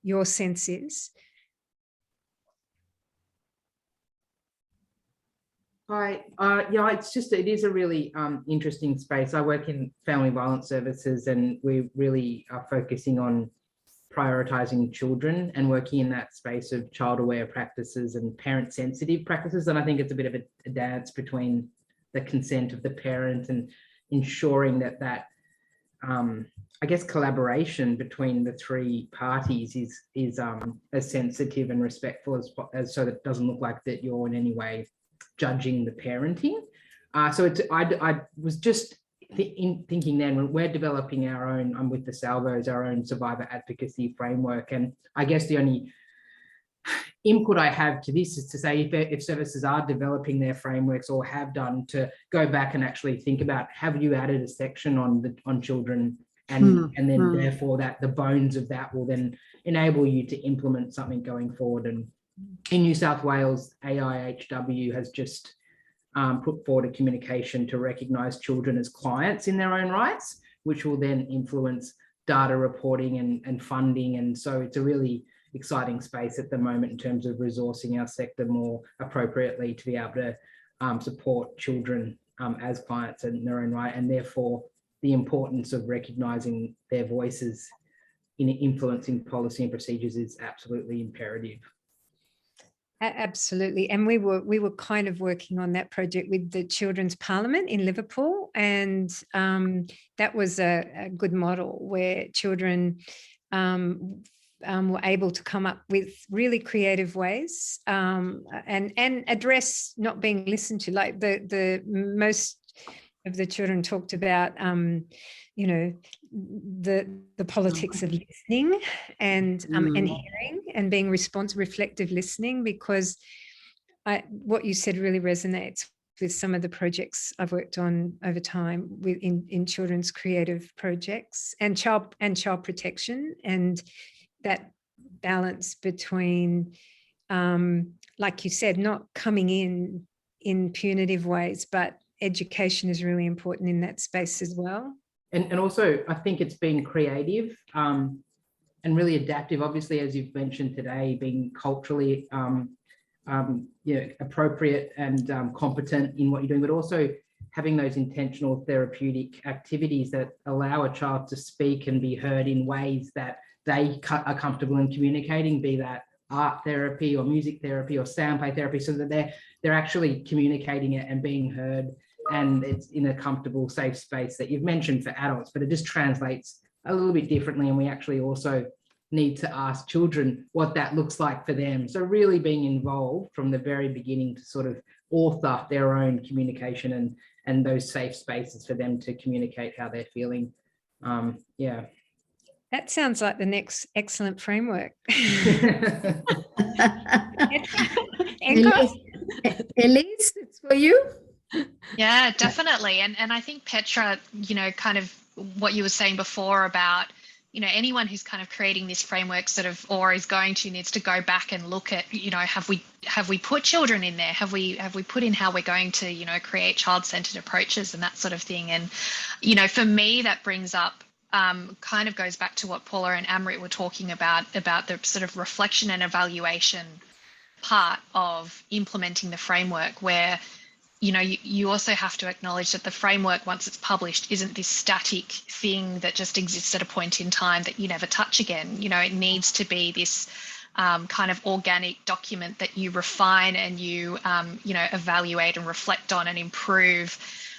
your sense is. Hi, yeah, it is a really interesting space. I work in family violence services, and we really are focusing on prioritising children and working in that space of child-aware practices and parent-sensitive practices. And I think it's a bit of a dance between the consent of the parent and ensuring that I guess collaboration between the three parties is as sensitive and respectful as so that it doesn't look like that you're in any way judging the parenting. So I was just thinking then, when we're developing our own, I'm with the Salvos, our own survivor advocacy framework. And I guess the only input I have to this is to say, if services are developing their frameworks or have done, to go back and actually think about, have you added a section on children, and then therefore that the bones of that will then enable you to implement something going forward. And in New South Wales, AIHW has just put forward a communication to recognise children as clients in their own rights, which will then influence data reporting and funding. And so it's a really exciting space at the moment in terms of resourcing our sector more appropriately to be able to support children as clients in their own right, and therefore the importance of recognising their voices in influencing policy and procedures is absolutely imperative. Absolutely. And we were kind of working on that project with the Children's Parliament in Liverpool. And that was a good model where children were able to come up with really creative ways and address not being listened to. Like the most of the children talked about, you know, the politics of listening and hearing and being reflective listening, because what you said really resonates with some of the projects I've worked on over time in children's creative projects and child protection, and that balance between, like you said, not coming in punitive ways, but education is really important in that space as well. and also I think it's been creative and really adaptive. Obviously, as you've mentioned today, being culturally appropriate and competent in what you're doing, but also having those intentional therapeutic activities that allow a child to speak and be heard in ways that they are comfortable in communicating, be that art therapy or music therapy or sound play therapy, so that they're actually communicating it and being heard, and it's in a comfortable, safe space that you've mentioned for adults, but it just translates a little bit differently. And we actually also need to ask children what that looks like for them. So really being involved from the very beginning to sort of author their own communication and those safe spaces for them to communicate how they're feeling. Yeah. That sounds like the next excellent framework. Elise, it's for you. Yeah, definitely. And I think Petra, kind of what you were saying before about, anyone who's kind of creating this framework sort of, or is going to, needs to go back and look at, have we put children in there? Have we put in how we're going to, create child-centered approaches and that sort of thing? And, for me, that brings up, kind of goes back to what Paula and Amrit were talking about the sort of reflection and evaluation part of implementing the framework, where you also have to acknowledge that the framework, once it's published, isn't this static thing that just exists at a point in time that you never touch again. It needs to be this kind of organic document that you refine and you evaluate and reflect on and improve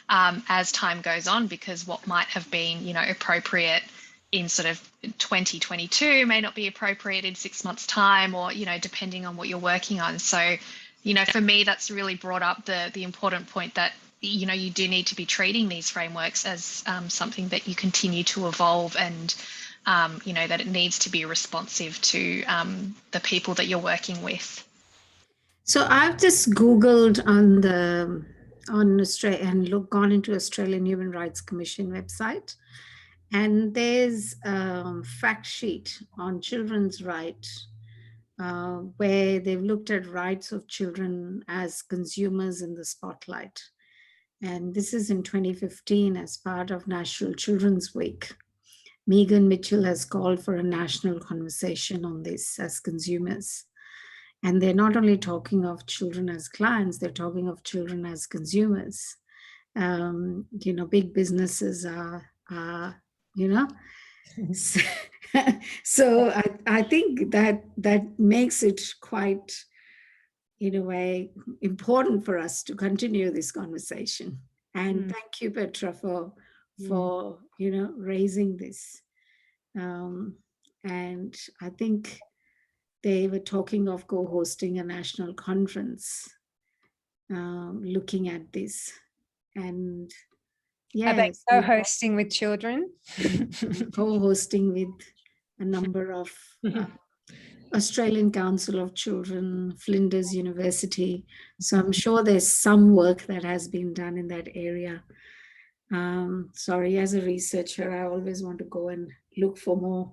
as time goes on, because what might have been appropriate in sort of 2022 may not be appropriate in 6 months' time, or depending on what you're working on. So for me, that's really brought up the important point that you do need to be treating these frameworks as something that you continue to evolve, and that it needs to be responsive to the people that you're working with. So I've just Googled on Australia and gone into Australian Human Rights Commission website, and there's a fact sheet on children's rights where they've looked at rights of children as consumers in the spotlight. And this is in 2015 as part of National Children's Week. Megan Mitchell has called for a national conversation on this as consumers. And they're not only talking of children as clients, they're talking of children as consumers. Big businesses are so I think that makes it quite, in a way, important for us to continue this conversation. And thank you, Petra, for raising this. And I think they were talking of co-hosting a national conference, looking at this. And are they co-hosting with children? Co-hosting with a number of Australian Council of Children, Flinders University. So I'm sure there's some work that has been done in that area. Sorry, as a researcher, I always want to go and look for more.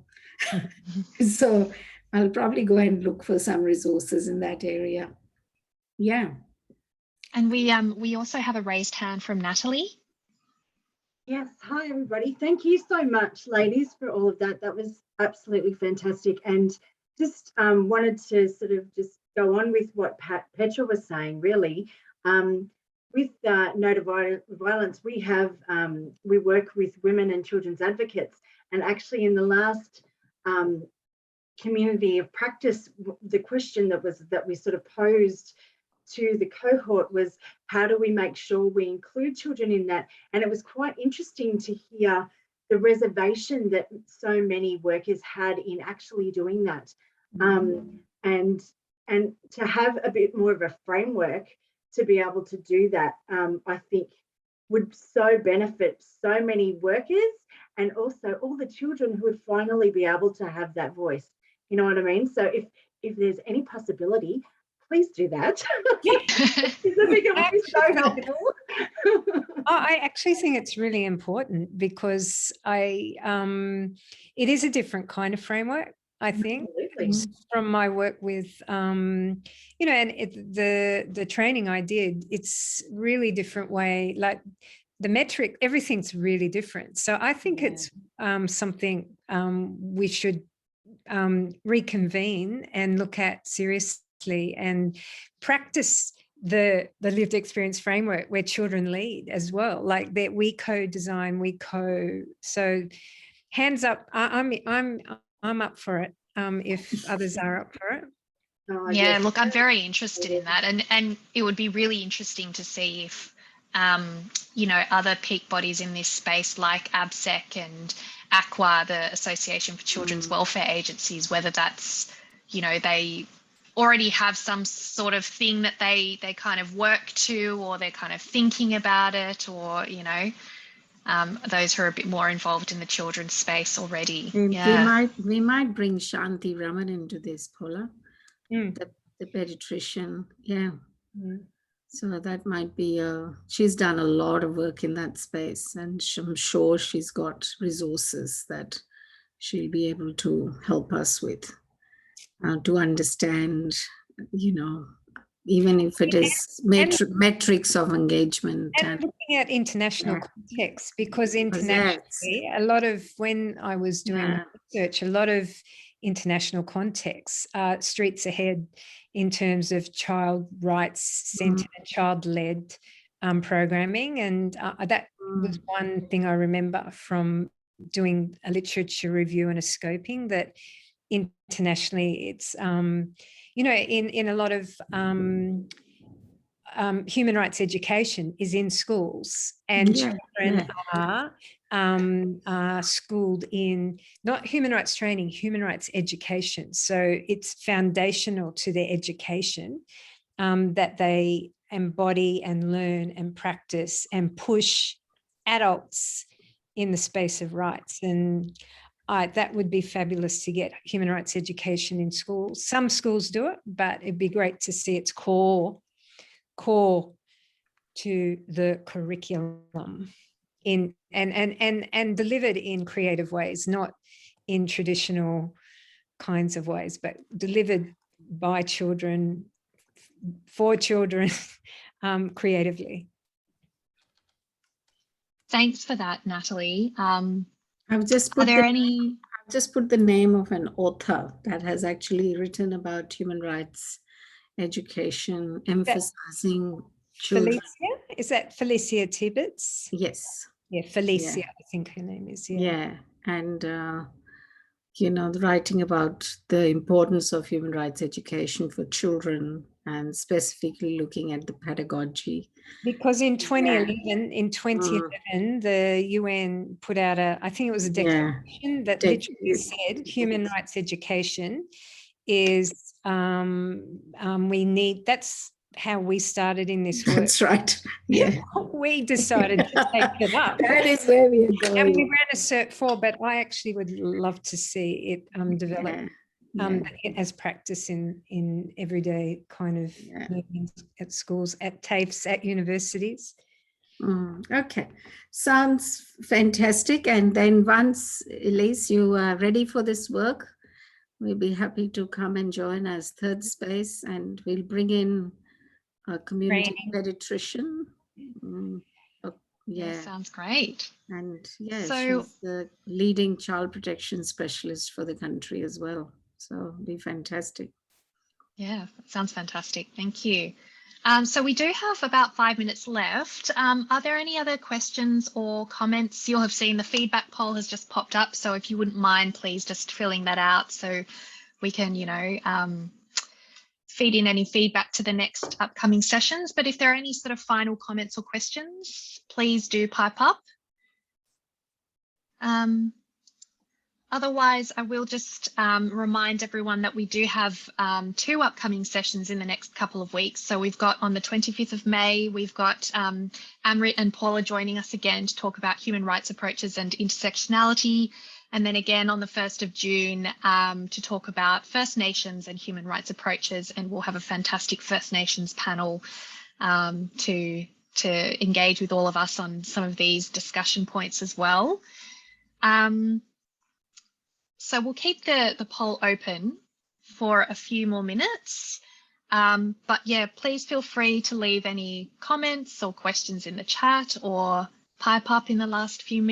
So I'll probably go and look for some resources in that area. Yeah. And we also have a raised hand from Natalie. Yes, hi everybody. Thank you so much, ladies, for all of that. That was absolutely fantastic. And just wanted to sort of just go on with what Petra was saying, really. With No to Violence, we work with women and children's advocates. And actually in the last community of practice, the question that we sort of posed to the cohort was, how do we make sure we include children in that? And it was quite interesting to hear the reservation that so many workers had in actually doing that. And to have a bit more of a framework to be able to do that, I think would so benefit so many workers, and also all the children who would finally be able to have that voice. You know what I mean? So if there's any possibility, please do that. I think it would be so helpful. I actually think it's really important, because it is a different kind of framework, I think. Absolutely. From my work with, and the training I did, it's really different way. Like the metric, everything's really different. So I think Yeah. it's something we should reconvene and look at seriously and practice the lived experience framework where children lead as well, like that we co-design, so hands up. I'm up for it, if others are up for it. Oh, Yeah, yes. look, I'm very interested in that, and it would be really interesting to see if you know, other peak bodies in this space like ABSEC and AQUA, the Association for Children's Welfare Agencies, whether that's, you know, they already have some sort of thing that they kind of work to, or they're kind of thinking about it, or, you know, those who are a bit more involved in the children's space already. We might bring Shanti Raman into this, Paula, the pediatrician. Yeah. So that might be she's done a lot of work in that space, and I'm sure she's got resources that she'll be able to help us with, to understand, you know, even if it is metrics of engagement. And looking at international context, because internationally, a lot of, when I was doing research, a lot of international contexts are streets ahead in terms of child rights centre, child-led programming. And that was one thing I remember from doing a literature review and a scoping, that internationally it's, you know, in a lot of human rights education is in schools, and children are schooled in not human rights training, human rights education. So it's foundational to their education, that they embody and learn and practice and push adults in the space of rights. And that would be fabulous to get human rights education in schools. Some schools do it, but it'd be great to see its core to the curriculum in and delivered in creative ways, not in traditional kinds of ways, but delivered by children, for children, creatively. Thanks for that, Natalie. I've just put the name of an author that has actually written about human rights education, emphasizing children. Felicia? Is that Felicia Tibbets? Yes. Yeah, Felicia, I think her name is. Yeah. And, you know, writing about the importance of human rights education for children, and specifically looking at the pedagogy. Because in 2011, the UN put out I think it was a declaration that literally said human rights education is, we need, that's how we started in this work. That's right. Yeah. We decided to take it up. That is where we are going. And we ran a cert for, but I actually would love to see it develop as practice in everyday kind of learning at schools, at TAFEs, at universities. Okay, sounds fantastic. And then once, Elise, you are ready for this work, we'll be happy to come and join as third space, and we'll bring in a community pediatrician. Sounds great. And she's the leading child protection specialist for the country as well. So it'll be fantastic. Yeah, that sounds fantastic. Thank you. So we do have about 5 minutes left. Are there any other questions or comments? You'll have seen the feedback poll has just popped up. So if you wouldn't mind, please just filling that out so we can, you know, feed in any feedback to the next upcoming sessions. But if there are any sort of final comments or questions, please do pipe up. Otherwise, I will just remind everyone that we do have 2 upcoming sessions in the next couple of weeks. So we've got on the 25th of May, we've got Amrit and Paula joining us again to talk about human rights approaches and intersectionality. And then again on the 1st of June to talk about First Nations and human rights approaches. And we'll have a fantastic First Nations panel to engage with all of us on some of these discussion points as well. So we'll keep the poll open for a few more minutes. But yeah, please feel free to leave any comments or questions in the chat, or pipe up in the last few minutes.